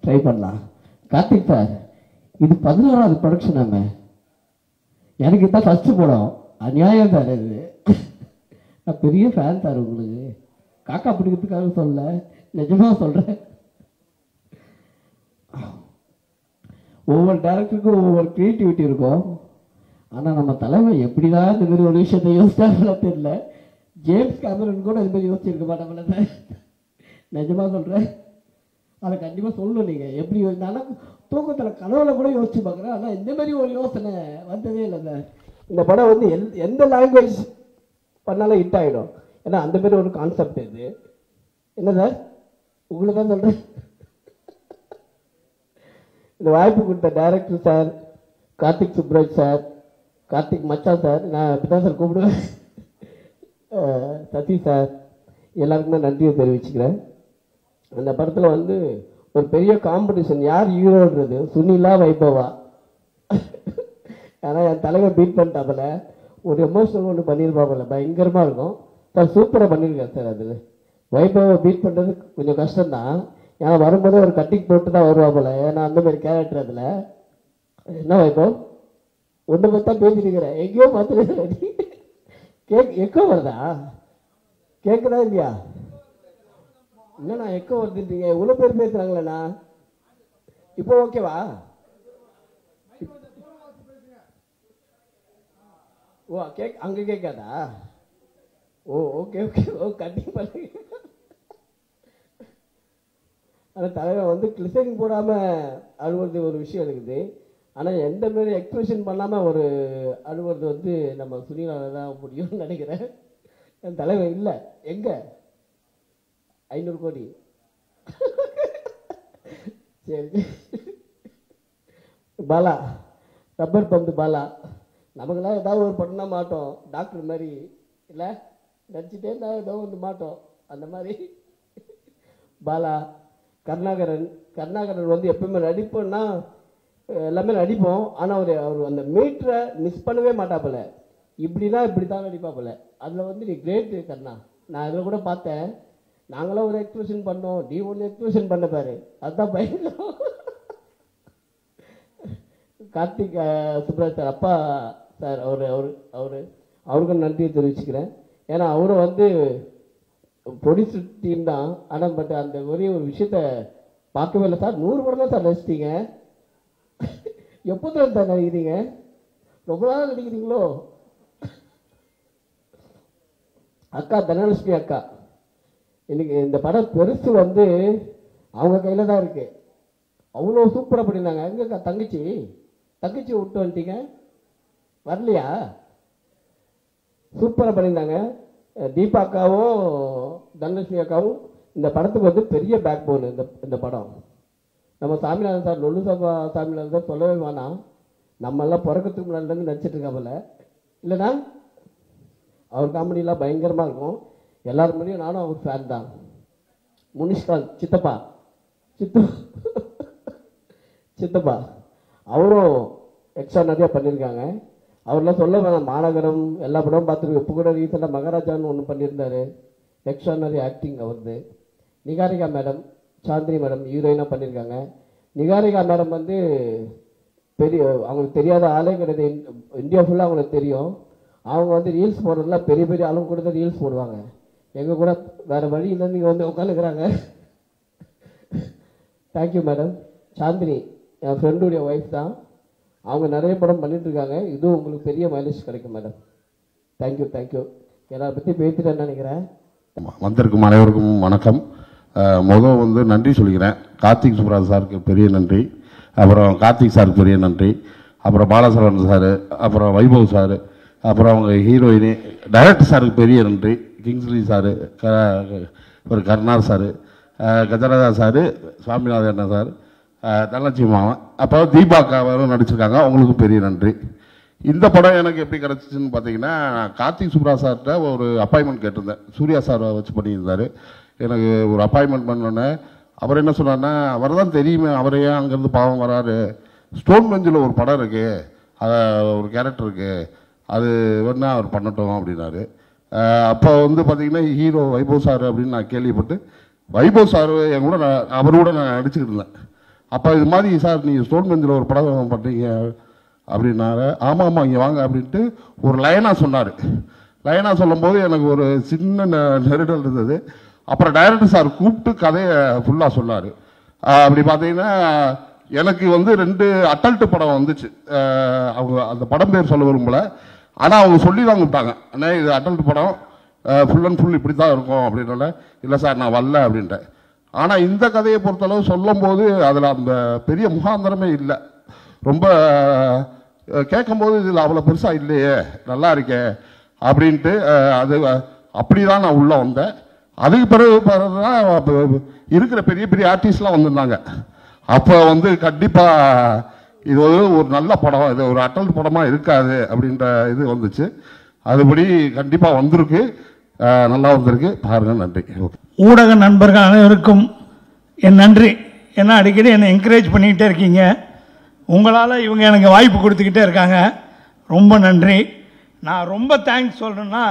ட்ரை பண்ணலாம். கார்த்திக் சார், இது 11வது ப்ரொடக்ஷன். நம்ம எனக்கு தான் ஃபஸ்ட்டு படம். அநியாயம் சார் இது. நான் பெரிய ஃபேன் சார் உங்களுக்கு. காக்கா பிடிக்கிறதுக்காக சொல்ல, நிஜமாக சொல்கிறேன். ஒவ்வொரு டேரக்டருக்கும் ஒவ்வொரு க்ரியேட்டிவிட்டி இருக்கும். ஆனால் நம்ம தலைமை எப்படிதான் இந்த மாதிரி ஒரு விஷயத்தை யோசிச்சாங்களோ தெரியல. ஜேம்ஸ் கேமரன் கூட இது மாதிரி யோசிச்சிருக்க மாட்டாங்களே சார். நிஜமாக சொல்கிறேன். அதை கண்டிப்பாக சொல்லணும். நீங்கள் எப்படி நானும் தூக்கத்தில் கனவுல கூட யோசிச்சு பார்க்குறேன். ஆனால் இந்த மாதிரி ஒரு யோசனை வந்ததே இல்லை சார். இந்த படம் வந்து எந்த லாங்குவேஜ் பண்ணாலும் ஹிட் ஆகிடும். ஏன்னா அந்த மாதிரி ஒரு கான்செப்ட் இது. என்ன சார் உங்களுக்கு தான் சொல்கிறேன். இந்த வாய்ப்பு கொடுத்த director sir, Karthik Subbaraj sir, Karthik மச்சான் சார், நான் அப்படி தான் சார் கூப்பிடுவேன், சசி சார், எல்லாருக்குமே நன்றியை தெரிவிச்சுக்கிறேன். அந்த படத்தில் வந்து ஒரு பெரிய காம்படிஷன், யார் ஹீரோன்றது, சுனிலா வைபவா. ஆனால் என் தலைவர் பீட் பண்ணிட்டாப்பில் ஒரு எமோஷனல் ஒன்று பண்ணியிருப்பாப்பில், பயங்கரமாக இருக்கும் சார். சூப்பராக பண்ணியிருக்காரு சார். அதில் வைபவை பீட் பண்ணுறது கொஞ்சம் கஷ்டம்தான். ஏன்னா வரும்போதே ஒரு கட்டிங் போட்டு தான் வருவாப்பில். ஏன்னா அந்த மாதிரி கேரக்டர் அதில். என்ன வைபவ் ஒன்று பார்த்தா பேசிட்டுருக்கிறேன், எங்கேயோ பார்த்துருக்கிறேன். எக்கோ வருதா? கேட்குதா இல்லையா? இல்லைண்ணா எக்கோ வருதுன்றீங்க. இவ்வளோ பேர் பேசுகிறாங்களேண்ணா. இப்போ ஓகேவா? ஓ அங்கே கேட்காதா? ஓ ஓகே ஓகே. ஓ கட்டிங் பண்ணி. ஆனால் தலைவர் வந்து கிளிசரிங் போடாமல் அழுவுறது ஒரு விஷயம் இருக்குது. ஆனால் எந்த மாரி எக்ஸ்பிரஷன் பண்ணாமல் ஒரு அழுவுறது வந்து நம்ம சுனிலால தான் முடியும்னு நினைக்கிறேன். என் தலைவர் இல்லை. எங்கே 500 கோடி? சரி. பாலா, ரப்பர் பந்து பாலா, நமக்குலாம் ஏதாவது ஒரு படம்னா மாட்டோம். டாக்டர் மாதிரி இல்லை, நடிச்சுட்டே இருந்தால் ஏதோ ஒன்று மாட்டோம். அந்த மாதிரி பாலா, கருணாகரன் வந்து எப்பவுமே நடிப்போம்னா எல்லாமே நடிப்போம். ஆனால் அவர் அந்த மீட்டரை மிஸ் பண்ணவே மாட்டாப்பில்ல. இப்படின்னா இப்படி தான் நடிப்பாப்பில்ல. அதில் வந்து நீ கிரேட்டு கண்ணா. நான் அதில் கூட பார்த்தேன். நாங்களாம் ஒரு எக்ஸ்பிரஷன் பண்ணோம், நீ ஒன்று எக்ஸ்பிரஷன் பண்ண பாரு, அதுதான் பயங்கரம். கார்த்திக் சுப்ராஜ் சார், அப்பா சார், அவருக்கும் நன்றியை தெரிவிச்சுக்கிறேன். ஏன்னா அவரும் வந்து ப்ரொடியூசர் டீம் தான். ஆனால் பட் அந்த ஒரே ஒரு விஷயத்த பார்க்கவே இல்லை சார். 100 படம் தான் சார் நடிச்சிட்டீங்க. எப்போ தான் சார் நடிக்கிறீங்க? ரொம்ப நாள் நடிக்கிறீங்களோ? அக்கா தனலட்சுமி அக்கா, இன்னைக்கு இந்த படம் பெருசு வந்து அவங்க கையில் தான் இருக்கு. அவ்வளோ சூப்பராக பண்ணியிருந்தாங்க. எங்கக்கா தங்கச்சி விட்டு வந்துட்டீங்க, வரலையா? சூப்பராக பண்ணியிருந்தாங்க. தீபா அக்காவும் தனலட்சுமி அக்காவும் இந்த படத்துக்கு வந்து பெரிய பேக் போன். இந்த படம் நம்ம சாமிநாதன் சார், லொல்லு சபா சாமிநாதன் சார் சொல்லவே வேணாம். நம்மெல்லாம் பிறக்கிறதுக்கு முன்னாடிலேருந்து நடிச்சிட்டு இருக்காமல இல்லைனா அவர் காமெடியெலாம் பயங்கரமாக இருக்கும். எல்லாரும் முன்னாடியும் நானும் அவர் ஃபேன் தான். முனிஷ்காந்த் சித்தப்பா அவரும் எக்ஸ்ட்ரா நிறையா பண்ணியிருக்காங்க. அவர்லாம் சொல்ல வேணாம், மாநகரம் எல்லா படமும் பார்த்துருக்கு. இப்போ கூட ரீசெண்டாக மகாராஜான்னு ஒன்று பண்ணியிருந்தாரு, எக்ஸ்ட்ரானரி ஆக்டிங் அவருது. நிகாரிகா மேடம், சாந்தினி மேடம் ஹீரோயினாக பண்ணியிருக்காங்க. நிகாரிகா மேடம் வந்து பெரிய அவங்களுக்கு தெரியாத ஆளே கிடையாது, இந்தியா ஃபுல்லாக அவங்களுக்கு தெரியும். அவங்க வந்து ரீல்ஸ் போடுறதுலாம் பெரிய பெரிய ஆளுங்க கூட தான் ரீல்ஸ் போடுவாங்க. எங்கள் கூட வேறு வழி இல்லைன்னு நீங்கள் வந்து உட்காந்துக்கிறாங்க. Thank you madam. சாந்தினி என் ஃப்ரெண்டுடைய ஒய்ஃப் தான், அவங்க நிறைய படம் பண்ணிட்டுருக்காங்க. இதுவும் உங்களுக்கு பெரிய மைலேஜ் கிடைக்கும் மேடம். Thank you thank you. எல்லாரை பற்றி பேசிட்டேன்னு நினைக்கிறேன். வந்திருக்கும் அனைவருக்கும் வணக்கம். முதல் வந்து நன்றி சொல்லிக்கிறேன். கார்த்திக் சுப்ராஜ் சாருக்கு பெரிய நன்றி, அப்புறம் கார்த்திக் சாருக்கு பெரிய நன்றி, அப்புறம் பாலசரவணன் சார், அப்புறம் வைபவ் சார், அப்புறம் அவங்க ஹீரோயினி டைரக்டர் சாருக்கு பெரிய நன்றி, கிங்ஸ்லி சார், ஒரு கருணார் sir, Gajaraja sir, Swaminathan sir, Dhanalakshmi மாவன், அப்புறம் தீபாக்கா அவரும் நடிச்சிருக்காங்க, அவங்களுக்கும் பெரிய நன்றி. இந்த படம் எனக்கு எப்படி கிடச்சிச்சின்னு பார்த்தீங்கன்னா, கார்த்திக் சுப்ராஜ் சார்கிட்ட ஒரு அப்பாயின்மெண்ட் கேட்டிருந்தேன். சூர்யா சார் வச்சு பண்ணியிருந்தார். எனக்கு ஒரு அப்பாயின்மெண்ட் பண்ணோன்னே அவர் என்ன சொன்னார்னா, அவர் தான் தெரியுமே, அவரே அங்கேருந்து பாவம் வராரு, ஸ்டோன் பெஞ்சில் ஒரு படம் இருக்குது, ஒரு கேரக்டர் இருக்குது, அது வேணா அவர் பண்ணட்டும் அப்படின்னாரு. அப்போ வந்து பார்த்தீங்கன்னா ஹீரோ வைபவ் சார் அப்படின்னு நான் கேள்விப்பட்டு, வைபவ் சார் என் கூட அவரோட நான் நடிச்சுக்கிட்டு இருந்தேன். அப்போ இது மாதிரி சார் நீங்கள் ஸ்டோன் பெஞ்சில் ஒரு படம் பண்ணுறீங்க அப்படின்னாரு. ஆமாம் ஆமாம் இங்கே வாங்க அப்படின்ட்டு ஒரு லைனாக சொன்னார். லைனாக சொல்லும்போது எனக்கு ஒரு சின்ன நெருடல் இருந்தது. அப்புறம் டைரக்டர் சார் கூப்பிட்டு கதையை ஃபுல்லாக சொன்னார். அப்படி பார்த்தீங்கன்னா எனக்கு வந்து 2 அட்டல்ட்டு படம் வந்துச்சு. அவங்க அந்த படம் பேர் சொல்ல விரும்பல, ஆனால் அவங்க சொல்லி தான் கூப்பிட்டாங்க, அண்ணே இது அட்டல்ட்டு படம், ஃபுல் அண்ட் ஃபுல் இப்படி தான் இருக்கும் அப்படின்னால, இல்லை சார் நான் வரல அப்படின்ட்டேன். ஆனால் இந்த கதையை பொறுத்தளவு சொல்லும் போது அதில் அந்த பெரிய முகாந்திரமே இல்லை. ரொம்ப கேட்கும்போது இதில் அவ்வளோ பெருசாக இல்லையே, நல்லா இருக்கே அப்படின்ட்டு அது அப்படி தான் நான் உள்ளே வந்தேன். அதுக்கு பிறகு தான் இருக்கிற பெரிய பெரிய ஆர்டிஸ்ட்லாம் வந்திருந்தாங்க. அப்போ வந்து கண்டிப்பாக இது ஒரு நல்ல படம், இது ஒரு அட்டல் படமாக இருக்காது அப்படின்ற இது வந்துச்சு. அதுபடி கண்டிப்பாக வந்திருக்கு, நல்லா வந்திருக்கு, பாருங்க. நன்றி. ஊடக நண்பர்கள் அனைவருக்கும் என் நன்றி. ஏன்னா அடிக்கடி என்னை என்கரேஜ் பண்ணிக்கிட்டே இருக்கீங்க. உங்களால் இவங்க எனக்கு வாய்ப்பு கொடுத்துக்கிட்டே இருக்காங்க, ரொம்ப நன்றி. நான் ரொம்ப தேங்க்ஸ் சொல்கிறேன்னா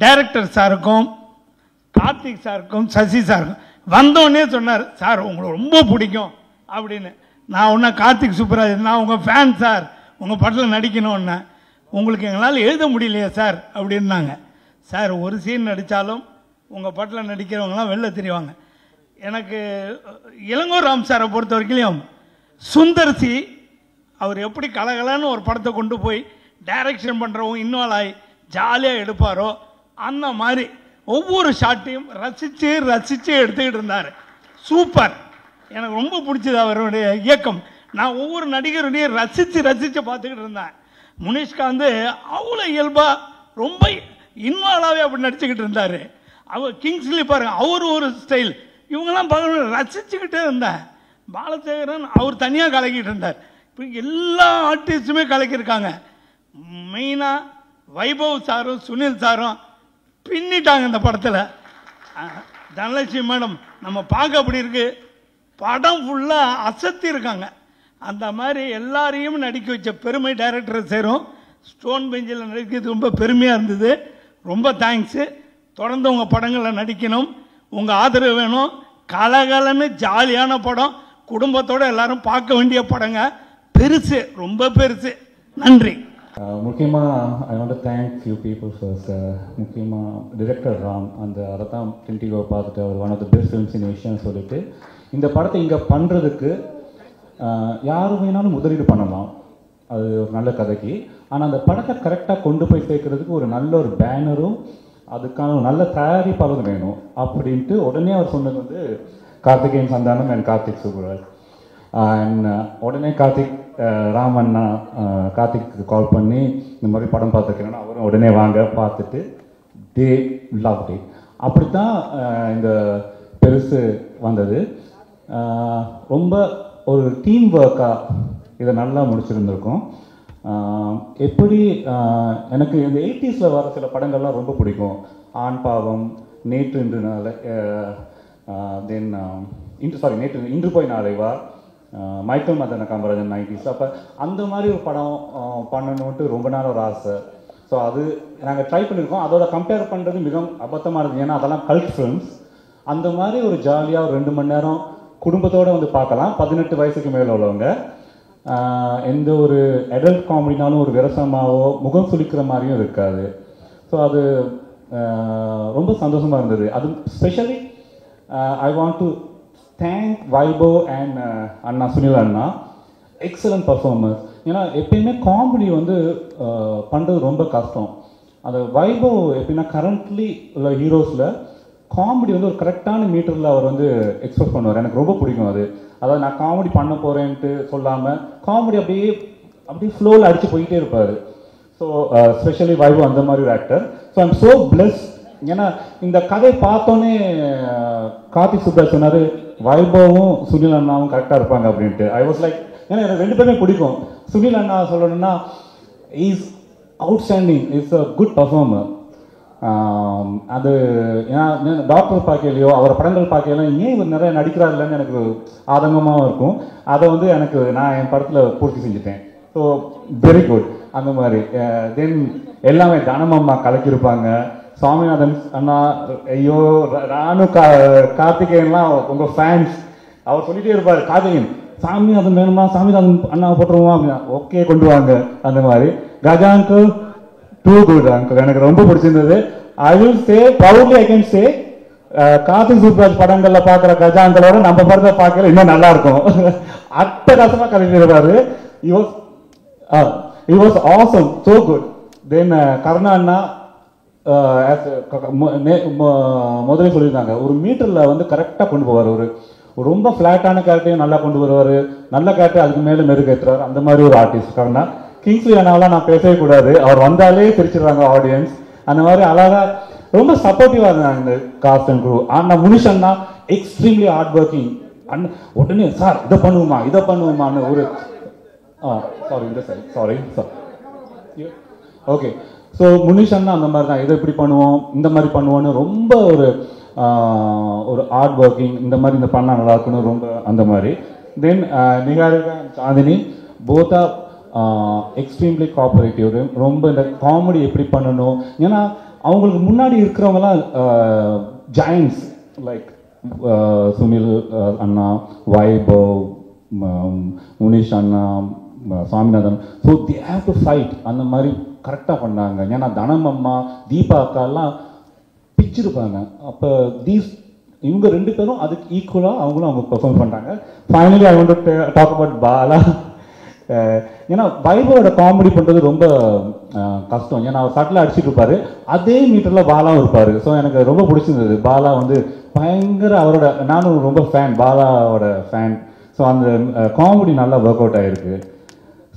டைரக்டர் சாருக்கும் கார்த்திக் சாருக்கும் சசி சாருக்கும். வந்தோடனே சொன்னார், சார் உங்களுக்கு ரொம்ப பிடிக்கும் அப்படின்னு. நான் ஒன்றா கார்த்திக் சுப்ராஜ், நான் உங்கள் ஃபேன் சார், உங்கள் படத்தில் நடிக்கணும்னா. உங்களுக்கு எங்களால் எழுத முடியலையே சார் அப்படின்னாங்க. சார் ஒரு சீன் நடித்தாலும் உங்கள் படத்தில் நடிக்கிறவங்களாம் வெளில தெரிவாங்க. எனக்கு இளங்கோ ராம் சாரை பொறுத்த வரைக்கும் சுந்தர்சி அவர் எப்படி கலகலன்னு ஒரு படத்தை கொண்டு போய் டைரக்ஷன் பண்ணுறவங்க இன்வால்வ் ஆகி ஜாலியாக எடுப்பாரோ அந்த மாதிரி ஒவ்வொரு ஷாட்டையும் ரசித்து ரசித்து எடுத்துக்கிட்டு இருந்தார். சூப்பர், எனக்கு ரொம்ப பிடிச்சது அவருடைய இயக்கம். நான் ஒவ்வொரு நடிகருடையும் ரசித்து ரசித்து பார்த்துக்கிட்டு இருந்தேன். முனிஷ்காந்த் அவ்வளோ இயல்பாக ரொம்ப இன்வால்வாகவே அப்படி நடிச்சுக்கிட்டு இருந்தார். அவர் கிங்ஸ்லி பாருங்க, அவர் ஒரு ஸ்டைல், இவங்கெல்லாம் பார்க்க ரசிச்சுக்கிட்டே இருந்தேன். பாலசேகரன் அவர் தனியாக கலக்கிட்டு இருந்தார். இப்போ எல்லா ஆர்டிஸ்ட்டுமே கலக்கியிருக்காங்க. மெயினாக வைபவ் சாரும் சுனில் சாரும் பின்னிட்டாங்க இந்த படத்தில். தனலட்சுமி மேடம் நம்ம பார்க்க அப்படி இருக்கு, படம் ஃபுல்லாக அசத்தி இருக்காங்க. அந்த மாதிரி எல்லாரையும் நடிக்க வச்ச பெருமை டைரக்டரை சேரும். ஸ்டோன் பெஞ்சில் நடிக்கிறது ரொம்ப பெருமையாக இருந்தது. ரொம்ப தேங்க்ஸு. தொடர்ந்து உங்கள் படங்களில் நடிக்கணும், உங்கள் ஆதரவு வேணும். கலகலன்னு ஜாலியான படம், குடும்பத்தோடு எல்லாரும் பார்க்க வேண்டிய படங்க. பெருசு, ரொம்ப பெருசு. நன்றி. முக்கியமாக I want to thank few people first. முக்கியமாக டிரெக்டர் ராம், அந்த அதை தான் கிண்டிகோ பார்த்துட்டு அவர் one of the best films in ஏஷியான்னு சொல்லிட்டு இந்த படத்தை இங்கே பண்ணுறதுக்கு யார் வேணாலும் முதலீடு பண்ணலாம், அது ஒரு நல்ல கதைக்கு. ஆனால் அந்த படத்தை கரெக்டாக கொண்டு போய் சேர்க்கறதுக்கு ஒரு நல்ல ஒரு பேனரும் அதுக்கான ஒரு நல்ல தயாரிப்பாளரும் வேணும் அப்படின்ட்டு உடனே அவர் சொன்னது வந்து கார்த்திகேயன் சந்தானம் அண்ட் கார்த்திக் சுப்ராஜ். அண்ட் உடனே கார்த்திக் ராமண்ணா கார்த்திக்கு கால் பண்ணி இந்த மாதிரி படம் பார்த்துருக்கேன்னா அவரும் உடனே வாங்க பார்த்துட்டு தே லவ் டே. அப்படி தான் இந்த பெருசு வந்தது. ரொம்ப ஒரு டீம் ஒர்க்காக இதை நல்லா முடிச்சிருந்துருக்கோம். எப்படி எனக்கு இந்த 80s வர சில படங்கள்லாம் ரொம்ப பிடிக்கும். ஆண் பாவம், நேற்று இன்று நாளை, தென் இன்று போய் நாளை வா, மைக்கேல் மதன காமராஜன் 90s. அப்போ அந்த மாதிரி ஒரு படம் பண்ணணுன்ட்டு ரொம்ப நாள் ஒரு ஆசை. ஸோ அது நாங்கள் ட்ரை பண்ணியிருக்கோம். அதோட கம்பேர் பண்ணுறது மிகவும் அபத்தமாக இருக்குது. ஏன்னா அதெல்லாம் கல்ட் ஃபிலிம்ஸ். அந்த மாதிரி ஒரு ஜாலியாக ஒரு 2 மணி நேரம் குடும்பத்தோடு வந்து பார்க்கலாம். 18 வயசுக்கு மேலே உள்ளவங்க. எந்த ஒரு அடல்ட் காமெடினாலும் ஒரு விரசமாவோ முகம் சுளிக்கிற மாதிரியும் இருக்காது. ஸோ அது ரொம்ப சந்தோஷமாக இருந்தது. அது specially I want to thank Vaibhav and Anna Sunil Anna. Excellent performance. ஏன்னா எப்பயுமே காமெடி வந்து பண்ணுறது ரொம்ப கஷ்டம். அந்த வைபவ் எப்படின்னா கரண்ட்லி உள்ள ஹீரோஸில் காமெடி வந்து ஒரு கரெக்டான மீட்டரில் அவர் வந்து எக்ஸ்பிரஸ் பண்ணுவார். எனக்கு ரொம்ப பிடிக்கும் அது. அதாவது நான் காமெடி பண்ண போகிறேன்ட்டு சொல்லாமல் காமெடி அப்படியே ஃப்ளோவில் அடித்து போயிட்டே இருப்பார். ஸோ ஸ்பெஷலி வைபவ் அந்த மாதிரி ஒரு actor. So I'm so plus. ஏன்னா இந்த கதை பார்த்தோன்னே கார்த்திக் சுப்ராஜ் சொன்னார் வைபவும் சுனில் அண்ணாவும் கரெக்டாக இருப்பாங்க அப்படின்ட்டு. ஐ வாஸ் லைக், ஏன்னா எனக்கு 2 பேருமே பிடிக்கும். சுனில் அண்ணா சொல்லணும்னா is outstanding, is a good performer. அது ஏன்னா டாக்டர் பார்க்கலையோ அவரை படங்கள் பார்க்கலாம் ஏன் இவர் நிறைய நடிக்கிறார் இல்லைன்னு எனக்கு ஆதங்கமாகவும் இருக்கும். அதை வந்து நான் என் படத்தில் பூர்த்தி செஞ்சுட்டேன். So very good. அந்த மாதிரி தென் எல்லாமே தனமம்மா கலக்கியிருப்பாங்க. சுவாமிநாதன் அண்ணா, ஐயோ நானும் கார்த்திகேயன்லாம் உங்கள் ஃபேன்ஸ். அவர் சொல்லிகிட்டே இருப்பார், கார்த்திகேயன் சாமிநாதன் வேணுமா, சாமிநாதன் அண்ணா போட்டுருவோம் அப்படின்னா ஓகே கொண்டு வாங்க. அந்த மாதிரி Gaja uncle too good uncle, எனக்கு ரொம்ப பிடிச்சிருந்தது. I will say proudly I can say Karthik Subbaraj படங்களில் பார்க்குற கஜா அங்கிளோட நம்ம படத்தை பார்க்கல இன்னும் நல்லா இருக்கும். அட்டகாசமாக கலக்கிடுவாரு. He was awesome, so good. Then Karuna அண்ணா முதலே சொல்லியிருந்தாங்க, ஒரு மீட்டரில் வந்து கரெக்டாக கொண்டு போவார். ஒரு ரொம்ப ஃப்ளாட்டான கேரக்டரையும் நல்லா கொண்டு வருவார், நல்ல கேரக்டர் அதுக்கு மேலே மெருகேற்றுறாரு. அந்த மாதிரி ஒரு ஆர்டிஸ்ட் கருணா. கிங்ஸ்லி அண்ணாவெல்லாம் நான் பேசவே கூடாது, அவர் வந்தாலே சிரிச்சிடுறாங்க ஆடியன்ஸ். அந்த மாதிரி அழகாக ரொம்ப சப்போர்ட்டிவாக இருந்தாங்க இந்த காஸ்ட் அண்ட் க்ரூ. ஆனால் முனிஷ் அண்ணா எக்ஸ்ட்ரீம்லி ஹார்ட் ஒர்க்கிங். உடனே சார் இதை பண்ணுவோமான்னு ஒரு சாரி ஓகே. ஸோ முனிஷ் அண்ணா அந்த மாதிரி தான், இதை இப்படி பண்ணுவோம் இந்த மாதிரி பண்ணுவோன்னு ரொம்ப ஒரு ஹார்ட் ஒர்க்கிங். இந்த மாதிரி இந்த பண்ணால் நல்லா இருக்குன்னு ரொம்ப அந்த மாதிரி. Then Niharika Chandini both are extremely cooperative. ரொம்ப இந்த காமெடி எப்படி பண்ணணும், ஏன்னா அவங்களுக்கு முன்னாடி இருக்கிறவங்கலாம் ஜாயின்ஸ் லைக் சுனில் அண்ணா, வைபவ், முனிஷ் அண்ணா, Swaminathan. So they have to fight. அந்த மாதிரி கரெக்டாக பண்ணாங்க. ஏன்னா தனமம்மா, தீபா அக்காலாம் பிச்சிருப்பாங்க. அப்போ இவங்க 2 பேரும் அதுக்கு ஈக்குவலாக அவங்க பெர்ஃபார்ம் பண்ணுறாங்க. Finally I want to talk about Bala. ஏன்னா வைபவோட காமெடி பண்ணுறது ரொம்ப கஷ்டம். ஏன்னா அவர் சட்டில் அடிச்சுட்டு இருப்பார், அதே மீட்டரில் பாலாவும் இருப்பார். ஸோ எனக்கு ரொம்ப பிடிச்சிருந்தது. பாலா வந்து பயங்கர அவரோட, நானும் ரொம்ப ஃபேன், பாலாவோட ஃபேன். ஸோ அந்த காமெடி நல்லா ஒர்க் அவுட் ஆகிருக்கு.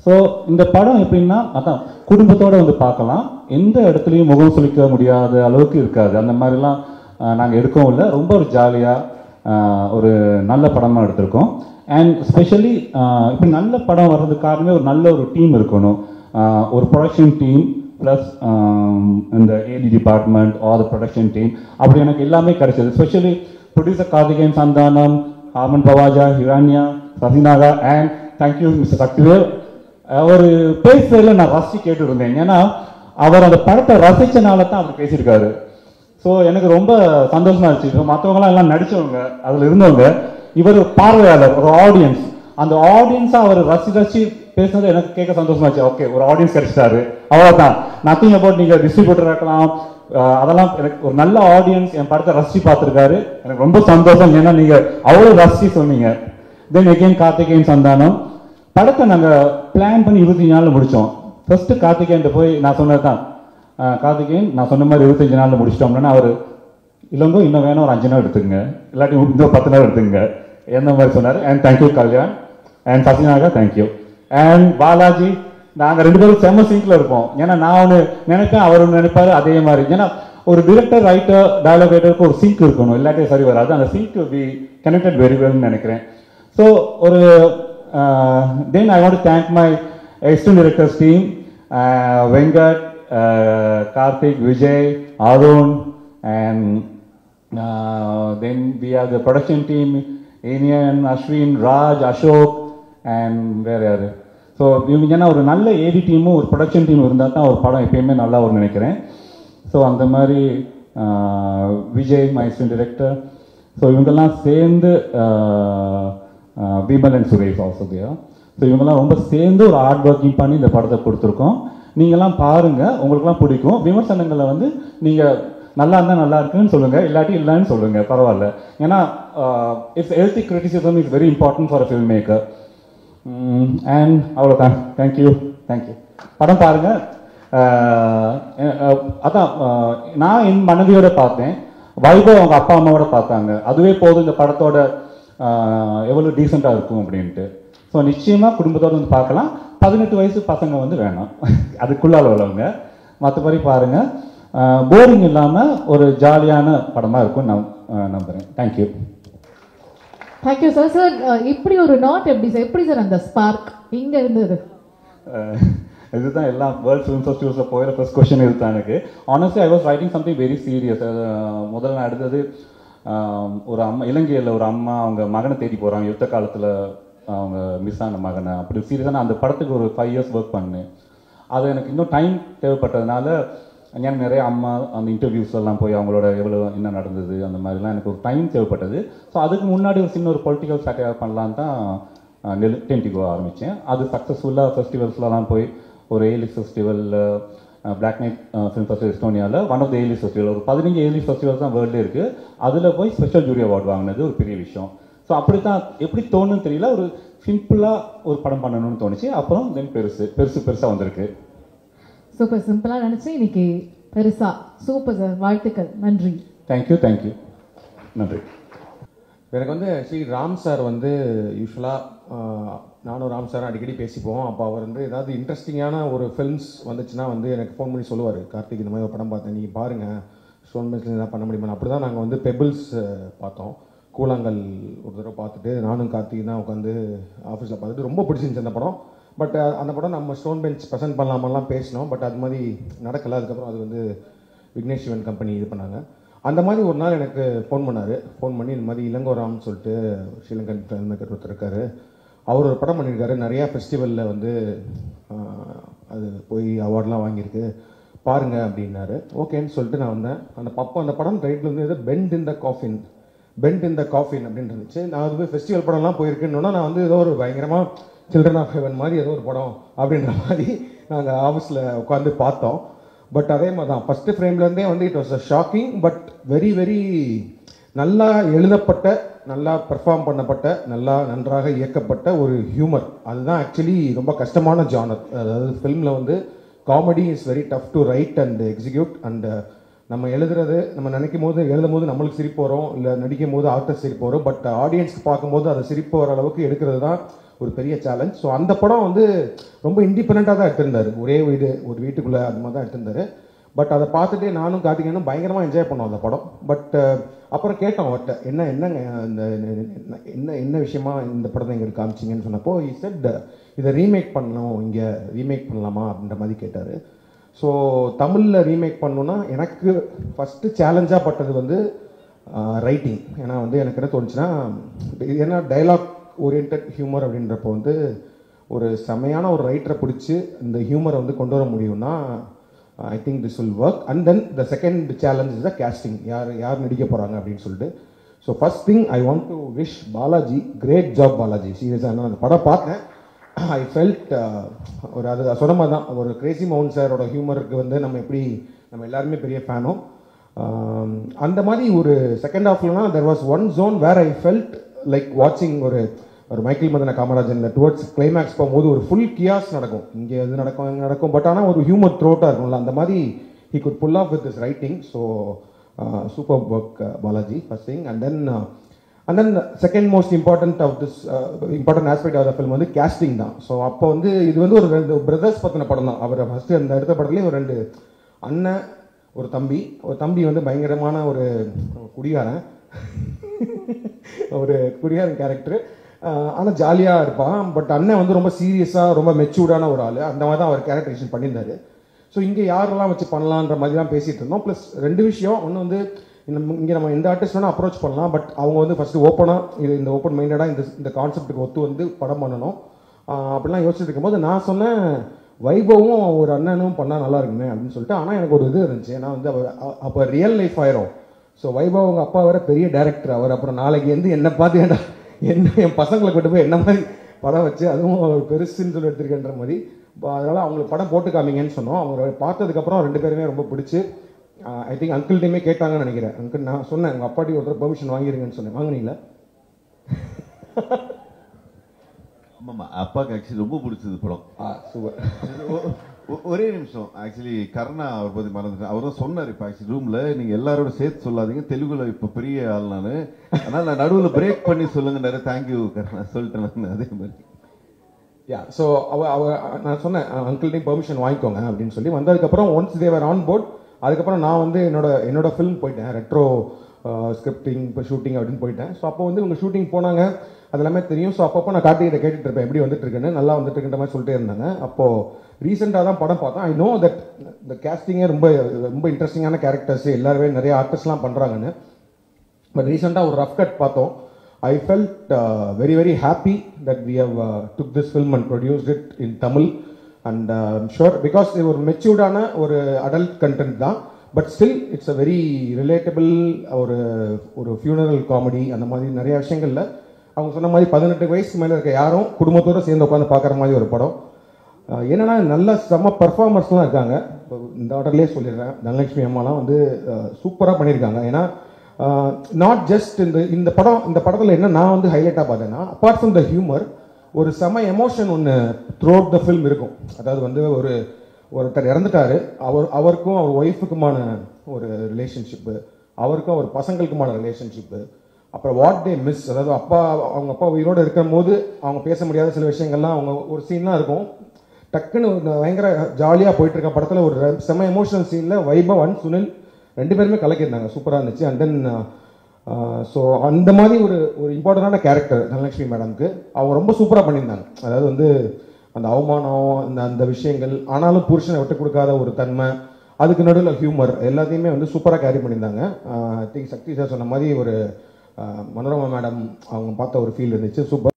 ஸோ இந்த படம் எப்படின்னா அதான் குடும்பத்தோடு வந்து பார்க்கலாம். எந்த இடத்துலையும் முகம் சுளிக்க முடியாத அளவுக்கு இருக்காது. அந்த மாதிரிலாம் நாங்கள் எடுக்கவும் இல்லை. ரொம்ப ஒரு ஜாலியாக ஒரு நல்ல படமாக எடுத்திருக்கோம். அண்ட் ஸ்பெஷலி இப்படி நல்ல படம் வர்றதுக்கு காரணமே ஒரு நல்ல ஒரு டீம் இருக்கணும். ஒரு ப்ரொடக்ஷன் டீம் ப்ளஸ் இந்த ஏடி டிபார்ட்மெண்ட் ஆர் ப்ரொடக்ஷன் டீம், அப்படி எனக்கு எல்லாமே கிடைச்சது. Specially producer Karthikeyan Santhanam, Amen பவாஜா, ஹிரான்யா, சசிநாகா and thank you mister Sakthivel. அவர் பேசுறதுல நான் ரசிச்சு கேட்டு இருந்தேன். ஏன்னா அவர் அந்த படத்தை ரசிச்சனால தான் அவர் பேசியிருக்காரு. ஸோ எனக்கு ரொம்ப சந்தோஷமா இருந்துச்சு. மற்றவங்களாம் எல்லாம் நடிச்சவங்க, அதில் இருந்தவங்க, இவர் பார்வையாளர், ஒரு ஆடியன்ஸ். அந்த ஆடியன்ஸாக அவர் ரசிச்சு பேசுனது எனக்கு கேட்க சந்தோஷமாச்சு. ஓகே, ஒரு ஆடியன்ஸ் கிடைச்சிட்டாரு, அவ்வளோதான். நத்திங் அபவுட் நீங்கள் டிஸ்ட்ரிபியூட்டர் இருக்கலாம், அதெல்லாம் எனக்கு ஒரு நல்ல ஆடியன்ஸ் என் படத்தை ரசிச்சு பார்த்துருக்காரு. எனக்கு ரொம்ப சந்தோஷம். ஏன்னா நீங்கள் அவ்வளோ ரசிச்சு சொன்னீங்க. தென் எகெயின் கார்த்திகேயன் சந்தானம் படத்தை நாங்கள் பிளான் பண்ணி 25 நாளில் முடித்தோம். ஃபர்ஸ்ட்டு கார்த்திகேயன் போய் நான் சொன்னது தான், கார்த்திகேயன் நான் சொன்ன மாதிரி 25 நாளில் முடிச்சிட்டோம்னா அவர் இல்லைங்கோ இன்னும் வேணும் ஒரு 5 நாள் எடுத்துங்க, இல்லாட்டி இன்னும் 10 நாள் எடுத்துங்க, எந்த மாதிரி சொன்னார். And thank you Kalyan and Sasinaga, thank you. And Balaji, நாங்கள் 2 பேரும் செம்ம சிங்கில் இருப்போம். ஏன்னா நான் ஒன்று நினைப்பேன், அவர் ஒன்று நினைப்பாரு, அதே மாதிரி. ஏன்னா ஒரு டிரெக்டர், ரைட்டர், டயலாக் ரைட்டருக்கு ஒரு சிங்க் இருக்கணும், இல்லாட்டி சரி வராது. அந்த சிங்க் வி கனெக்டட் வெரி வெல்னு நினைக்கிறேன். ஸோ ஒரு then I want to thank my assistant directors team, Venkat, Karthik, Vijay, Arun, and then we have the production team, Inian, Ashwin, Raj, Ashok, and வேறு யார், so இவங்க ஏன்னா ஒரு நல்ல ஏடி டீமும் ஒரு ப்ரொடக்ஷன் டீம் இருந்தால் தான் ஒரு படம் எப்பயுமே நல்லா வரும்னு நினைக்கிறேன். ஸோ அந்த மாதிரி Vijay my assistant director, so இவங்கெல்லாம் சேர்ந்து Vimal and Suresh also there. So இவங்கெல்லாம் ரொம்ப சேர்ந்து ஒரு ஹார்ட் ஒர்க்கிங் பண்ணி இந்த படத்தை கொடுத்துருக்கோம். நீங்கள்லாம் பாருங்கள், உங்களுக்குலாம் பிடிக்கும். விமர்சனங்களை வந்து நீங்கள் நல்லா இருந்தால் நல்லா இருக்குன்னு சொல்லுங்கள், இல்லாட்டி இல்லைன்னு சொல்லுங்கள், பரவாயில்ல. ஏன்னா it's healthy criticism is very important for a film maker. And அவ்வளோதான். தேங்க்யூ. படம் பாருங்கள். அதான் நான் என் மனைவியோட பார்த்தேன், வைபவ் அவங்க அப்பா அம்மாவோட பார்த்தாங்க. அதுவே போதும் இந்த படத்தோட எவ்வளோ டீசெண்டாக இருக்கும் அப்படின்ட்டு. ஸோ நிச்சயமாக குடும்பத்தோடு வந்து பார்க்கலாம். 18 வயசு பசங்க வந்து வேணாம், அதுக்குள்ளால் உள்ளவங்க. மற்றபடி பாருங்கள், போரிங் இல்லாமல் ஒரு ஜாலியான படமாக இருக்கும் நான் நம்புகிறேன். தேங்க்யூ. Thank you sir. சார் இப்படி ஒரு நாட் எப்படி சார் அந்த ஸ்பார்க் இங்கே இருந்தது? இதுதான் எல்லாம் வேர்ல்ட் ஃபிலிம் ஃபெஸ்டிவல்ஸில் போகிற ஃபர்ஸ்ட் கொஸ்டின் இதுதான் எனக்கு. Honestly I was writing something very serious. முதல்ல நான் எடுத்தது ஒரு அம்மா, இலங்கையில் ஒரு அம்மா அவங்க மகனை தேடி போகிறாங்க, யுத்த காலத்தில் அவங்க மிஸ் ஆன மகனை. அப்படி சீரியஸாக நான் அந்த படத்துக்கு ஒரு 5 years ஒர்க் பண்ணேன். அது எனக்கு இன்னும் டைம் தேவைப்பட்டதுனால ஏன் நிறைய அம்மா அந்த இன்டர்வியூஸ்லாம் போய் அவங்களோட எவ்வளோ என்ன நடந்தது அந்த மாதிரிலாம் எனக்கு ஒரு டைம் தேவைப்பட்டது. ஸோ அதுக்கு முன்னாடி ஒரு சின்ன ஒரு பொலிட்டிக்கல் சாட்டியர் பண்ணலான்னு தான் டென்டிகோ ஆரம்பித்தேன். அது சக்ஸஸ்ஃபுல்லாக ஃபெஸ்டிவல்ஸ்லாம் போய் ஒரு A list festival, black night film festival எஸ்டோனியாவில் one of the A list festival, ஒரு 15 ஏலிஸ் ஃபெஸ்டிவல்ஸ் தான் வேர்ல்டே இருக்குது. அதில் போய் ஸ்பெஷல் ஜூரி அவார்டு வாங்கினது ஒரு பெரிய விஷயம். ஸோ அப்படி தான் எப்படி தோணுன்னு தெரியல, ஒரு சிம்பிளாக ஒரு படம் பண்ணணும்னு தோணுச்சு. அப்புறம் தென் பெருசாக வந்திருக்கு. சூப்பர். சிம்பிளாக நினச்சி இன்னைக்கு பெருசா. சூப்பர் சார், வாழ்த்துக்கள். நன்றி. தேங்க்யூ. நன்றி. எனக்கு வந்து ஸ்ரீ ராம் சார் வந்து யூஸ்வலாக நானும் ராம் சாரும் அடிக்கடி பேசிப்போம். அப்போ அவர் வந்து ஏதாவது இன்ட்ரெஸ்டிங்கான ஒரு ஃபில்ம்ஸ் வந்துச்சுன்னா வந்து எனக்கு ஃபோன் பண்ணி சொல்லுவார், கார்த்திக் இந்த மாதிரி ஒரு படம் பார்த்தேன், நீங்கள் பாருங்கள், ஸ்டோன் பெஞ்சில் எதாவது பண்ண முடியுமா. அப்படி தான் நாங்கள் வந்து பெபிள்ஸ் பார்த்தோம், கூழாங்கல் ஒரு தடவை பார்த்துட்டு நானும் கார்த்திக் தான் உட்காந்து ஆஃபீஸில் பார்த்துட்டு ரொம்ப பிடிச்சிருந்துச்சு அந்த படம். பட் அந்த படம் நம்ம ஸ்டோன் பெஞ்ச் ப்ரெசென்ட் பண்ணலாமெல்லாம் பேசினோம், பட் அது மாதிரி நடக்கலை. அதுக்கப்புறம் அது வந்து விக்னேஷ் சிவன் கம்பெனி இது பண்ணாங்க. அந்த மாதிரி ஒரு நாள் எனக்கு ஃபோன் பண்ணி இந்த மாதிரி இளங்கோராம்னு சொல்லிட்டு ஸ்ரீலங்கன் ஃபிலிம் மேக்கர் ஒருத்தர் இருக்கார், அவர் ஒரு படம் பண்ணியிருக்காரு, நிறையா ஃபெஸ்டிவலில் வந்து அது போய் அவார்ட்லாம் வாங்கியிருக்கு, பாருங்க அப்படின்னாரு. ஓகேன்னு சொல்லிட்டு நான் வந்தேன். அந்த படம் டைட்டில் வந்து எது பெண்ட் இன் த காஃபின் அப்படின்னு இருந்துச்சு. நான் அது போய் ஃபெஸ்டிவல் படம்லாம் போயிருக்கேன்னா நான் வந்து ஏதோ ஒரு பயங்கரமாக சில்ட்ரன் ஆஃப் ஹெவன் மாதிரி ஏதோ ஒரு படம் அப்படின்ற மாதிரி நாங்கள் ஆஃபீஸில் உட்காந்து பார்த்தோம். பட் அதே மாதிரி தான் ஃபஸ்ட்டு ஃப்ரேம்லேருந்தே வந்து it was a shocking but very very நல்லா எழுதப்பட்ட, நல்லா பெர்ஃபார்ம் பண்ணப்பட்ட, நன்றாக இயக்கப்பட்ட ஒரு ஹியூமர். அதுதான் ஆக்சுவலி ரொம்ப கஷ்டமான ஜானர். அதாவது ஃபிலிமில் வந்து comedy is very tough to right and execute. And நம்ம நம்ம நினைக்கும் போது எழுதும் போது நம்மளுக்கு சிரிப்பு வரும், இல்லை நடிக்கும் போது ஆர்டிஸ்ட் சிரிப்பு வரும். பட் ஆடியன்ஸ்க்கு பார்க்கும்போது அதை சிரிப்பு வர அளவுக்கு எடுக்கிறது தான் ஒரு பெரிய சேலஞ்ச். ஸோ அந்த படம் வந்து ரொம்ப இண்டிபெண்ட்டாக தான் எடுத்திருந்தார், ஒரே ஒரு வீட்டுக்குள்ளே அது மாதிரி தான் எடுத்திருந்தார். பட் அதை பார்த்துட்டு நானும் கார்த்திகேயனும் பயங்கரமாக என்ஜாய் பண்ணோம் அந்த படம். பட் அப்புறம் கேட்டோம் அவர்கிட்ட, என்னங்க என்ன விஷயமா இந்த படத்தை எங்களுக்கு காமிச்சிங்கன்னு சொன்னப்போ he said இதை ரீமேக் பண்ணணும், இங்கே ரீமேக் பண்ணலாமா அப்படின்ற மாதிரி கேட்டார். ஸோ தமிழில் ரீமேக் பண்ணணுன்னா எனக்கு ஃபஸ்ட்டு சேலஞ்சாக பட்டது வந்து ரைட்டிங். ஏன்னா வந்து எனக்கு என்ன தோணுச்சுன்னா, ஏன்னா டைலாக் ஓரியன்ட் ஹியூமர் அப்படின்றப்போ வந்து ஒரு செமையான ஒரு ரைட்டரை பிடிச்சி இந்த ஹியூமரை வந்து கொண்டு வர முடியும்னா I think this will work. And then the second challenge is the casting, யார் நடிக்க போகிறாங்க அப்படின்னு சொல்லிட்டு. So first thing I want to wish Balaji, great job Balaji. சீரியஸாக நான் அந்த படம் பார்த்தேன், ஐ ஃபெல்ட் ஒரு அது சொன்ன மாதிரி தான், ஒரு கிரேசி மவுண்ட் சாரோட ஹியூமருக்கு வந்து நம்ம எல்லாருமே பெரிய ஃபேனும். அந்த மாதிரி ஒரு செகண்ட் ஹாஃப்லனா there was one zone where I felt like வாட்சிங் ஒரு மைக்கேல் மதன காமராஜன் டுவர்ட்ஸ் கிளைமேக்ஸ் போகும்போது ஒரு ஃபுல் கியாஸ் நடக்கும், இங்கே எது நடக்கும் அங்கே நடக்கும், பட் ஆனால் ஒரு ஹியூமர் த்ரோட்டாக இருக்கும்ல, அந்த மாதிரி he could pull off with his writing. So superb work Balaji, first thing. And then second most important of this important aspect of the film வந்து casting தான். ஸோ அப்போ வந்து இது வந்து ஒரு 2 பிரதர்ஸ் பற்றின படம் தான். அவர் ஃபஸ்ட்டு அந்த எடுத்த படத்துலேயே ஒரு 2 அண்ணன் ஒரு தம்பி வந்து பயங்கரமான ஒரு குடிகாரன் கேரக்டர், ஆனால் ஜாலியாக இருப்பான். பட் அண்ணன் வந்து ரொம்ப சீரியஸாக ரொம்ப மெச்சூர்டான ஒரு ஆள், அந்த மாதிரி தான் அவர் கேரக்டரைசேஷன் பண்ணியிருந்தாரு. ஸோ இங்கே யாரெல்லாம் வச்சு பண்ணலான்ற மாதிரி தான் பேசிகிட்டு இருந்தோம். ப்ளஸ் 2 விஷயம், ஒன்று வந்து இங்கே நம்ம எந்த ஆர்டிஸ்ட் வேணால் அப்ரோச் பண்ணலாம், பட் அவங்க வந்து ஃபஸ்ட்டு ஓப்பனாக இந்த ஓப்பன் மைண்டடாக இந்த கான்செப்ட்டுக்கு ஒத்து வந்து படம் பண்ணணும் அப்படிலாம் யோசிச்சுட்டு இருக்கும்போது நான் சொன்னேன் வைபவும் ஒரு அண்ணனும் பண்ணால் நல்லா இருக்குமே அப்படின்னு சொல்லிட்டு. ஆனால் எனக்கு ஒரு இது இருந்துச்சு, ஏன்னா வந்து அவர் அப்போ ரியல் லைஃப் ஆயிரும். ஸோ வைபவ் அவங்க அப்பா வேற பெரிய டேரக்டர், அவர் அப்புறம் நாளைக்கு என்னை பார்த்து என்ன என் பசங்களை கொண்டு போய் என்ன மாதிரி படம் வச்சு அதுவும் அவர் பெருசுன்னு சொல்லி எடுத்திருக்கேன்ற மாதிரி. அதனால் அவங்களுக்கு படம் போட்டு காமிங்கன்னு சொன்னோம். அவங்க பார்த்ததுக்கப்புறம் 2 பேருமே ரொம்ப பிடிச்சி ஐ திங்க் அங்கிள்கிட்டையுமே கேட்டாங்கன்னு நினைக்கிறேன். அங்கிள் நான் சொன்னேன் உங்கள் அப்பாட்டி ஒருத்தர் பெர்மிஷன் வாங்கிருங்கன்னு சொன்னேன், வாங்கினீங்களா? ஆமாம்மா, அப்பாவுக்கு ஆக்சுவலி ரொம்ப பிடிச்சது படம். சூப்பர். ஒரே நிமிஷம், ஆக்சுவலி கருணா அவர் பற்றி மறந்துட்டேன். அவர் தான் சொன்னார் இப்போ ஆக்சுவலி ரூமில் நீங்கள் எல்லாரோட சேர்த்து சொல்லாதீங்க, தெலுங்குல இப்போ பெரிய ஆள் நான், ஆனால் நான் நடுவில் பிரேக் பண்ணி சொல்லுங்க நிறைய. தேங்க்யூ கருணா சொல்லிட்டேன் நான் அதே மாதிரி. ஸோ நான் சொன்னேன் அங்கிள்டையும் பெர்மிஷன் வாங்கிக்கோங்க அப்படின்னு சொல்லி. வந்ததுக்கப்புறம் ஒன்ஸ் தேவர் ஆன் போர்ட், அதுக்கப்புறம் நான் வந்து என்னோட ஃபிலிம் போயிட்டேன், ரெட்ரோ ஸ்கிரிப்டிங் இப்போ ஷூட்டிங் அப்படின்னு போயிட்டேன். ஸோ அப்போ வந்து இவங்க ஷூட்டிங் போனாங்க, அது எல்லாமே தெரியும். ஸோ அப்பப்போ நான் கார்த்திகிட்ட கேட்டுட்டு இருப்பேன் எப்படி வந்துட்டு இருக்குன்னு, நல்லா வந்துட்டு இருக்குன்ற மாதிரி சொல்லிட்டே இருந்தாங்க. அப்போது ரீசெண்டாக தான் படம் பார்த்தேன். ஐ நோ தட் இந்த கேஸ்டிங்கே ரொம்ப ரொம்ப இன்ட்ரெஸ்டிங்கான கேரக்டர்ஸ் எல்லாருமே நிறைய ஆர்டிஸ்ட்லாம் பண்ணுறாங்கன்னு. பட் ரீசெண்டாக ஒரு ரஃப் கட் பார்த்தோம். I felt very, very happy that we have took this film and produced it in Tamil, and I'm sure because they were matured ஒரு adult content தான், but still it's a very relatable ஒரு funeral comedy. அந்த மாதிரி நிறைய விஷயங்கள்ல அவங்க சொன்ன மாதிரி 18 வயசுக்கு மேலே இருக்க யாரும் குடும்பத்தோடு சேர்ந்து உட்காந்து பார்க்குற மாதிரி ஒரு படம். என்னன்னா நல்ல செம்ம பர்ஃபார்மர்ஸ்லாம் இருக்காங்க. இந்த ஆர்டர்லேயே சொல்லிடுறேன், தனலட்சுமி அம்மாலாம் வந்து சூப்பராக பண்ணியிருக்காங்க. ஏன்னா நாட் ஜஸ்ட் இந்த படத்தில் என்ன நான் வந்து ஹைலைட்டாக பார்த்தேன்னா, அப்பார்ட் ஃப்ரம் த ஹியூமர் ஒரு செம எமோஷன் ஒன்று த்ரூ அவுட் த ஃபில்ம் இருக்கும். அதாவது வந்து ஒருத்தர் இறந்துட்டாரு, அவருக்கும் அவர் ஒய்ஃபுக்குமான ஒரு ரிலேஷன்ஷிப்பு, அவருக்கும் அவர் பசங்களுக்குமான ரிலேஷன்ஷிப்பு, அப்புறம் வாட் தே மிஸ், அதாவது அவங்க அப்பா உயிரோடு இருக்கும் போது அவங்க பேச முடியாத சில விஷயங்கள்லாம் அவங்க ஒரு சீன்லாம் இருக்கும். டக்குன்னு பயங்கர ஜாலியாக போயிட்டு இருக்க படத்தில் ஒரு செம எமோஷனல் சீனில் வைபவ் அண்ட் சுனில் 2 பேருமே கலக்கியிருந்தாங்க, சூப்பராக இருந்துச்சு. அண்ட் தென் ஸோ அந்த மாதிரி ஒரு இம்பார்ட்டண்டான கேரக்டர் தனலட்சுமி மேடம்க்கு அவங்க ரொம்ப சூப்பராக பண்ணியிருந்தாங்க. அதாவது வந்து அந்த அவமானம் அந்த விஷயங்கள், ஆனாலும் புருஷனை விட்டு கொடுக்காத ஒரு தன்மை, அதுக்கு நடுவில் ஹியூமர் எல்லாத்தையுமே வந்து சூப்பராக கேரி பண்ணியிருந்தாங்க. ஐ திங்க் சக்தி சார் சொன்ன மாதிரி ஒரு மனோரமா மேடம் அவங்க பார்த்த ஒரு ஃபீல் இருந்துச்சு, சூப்பர்.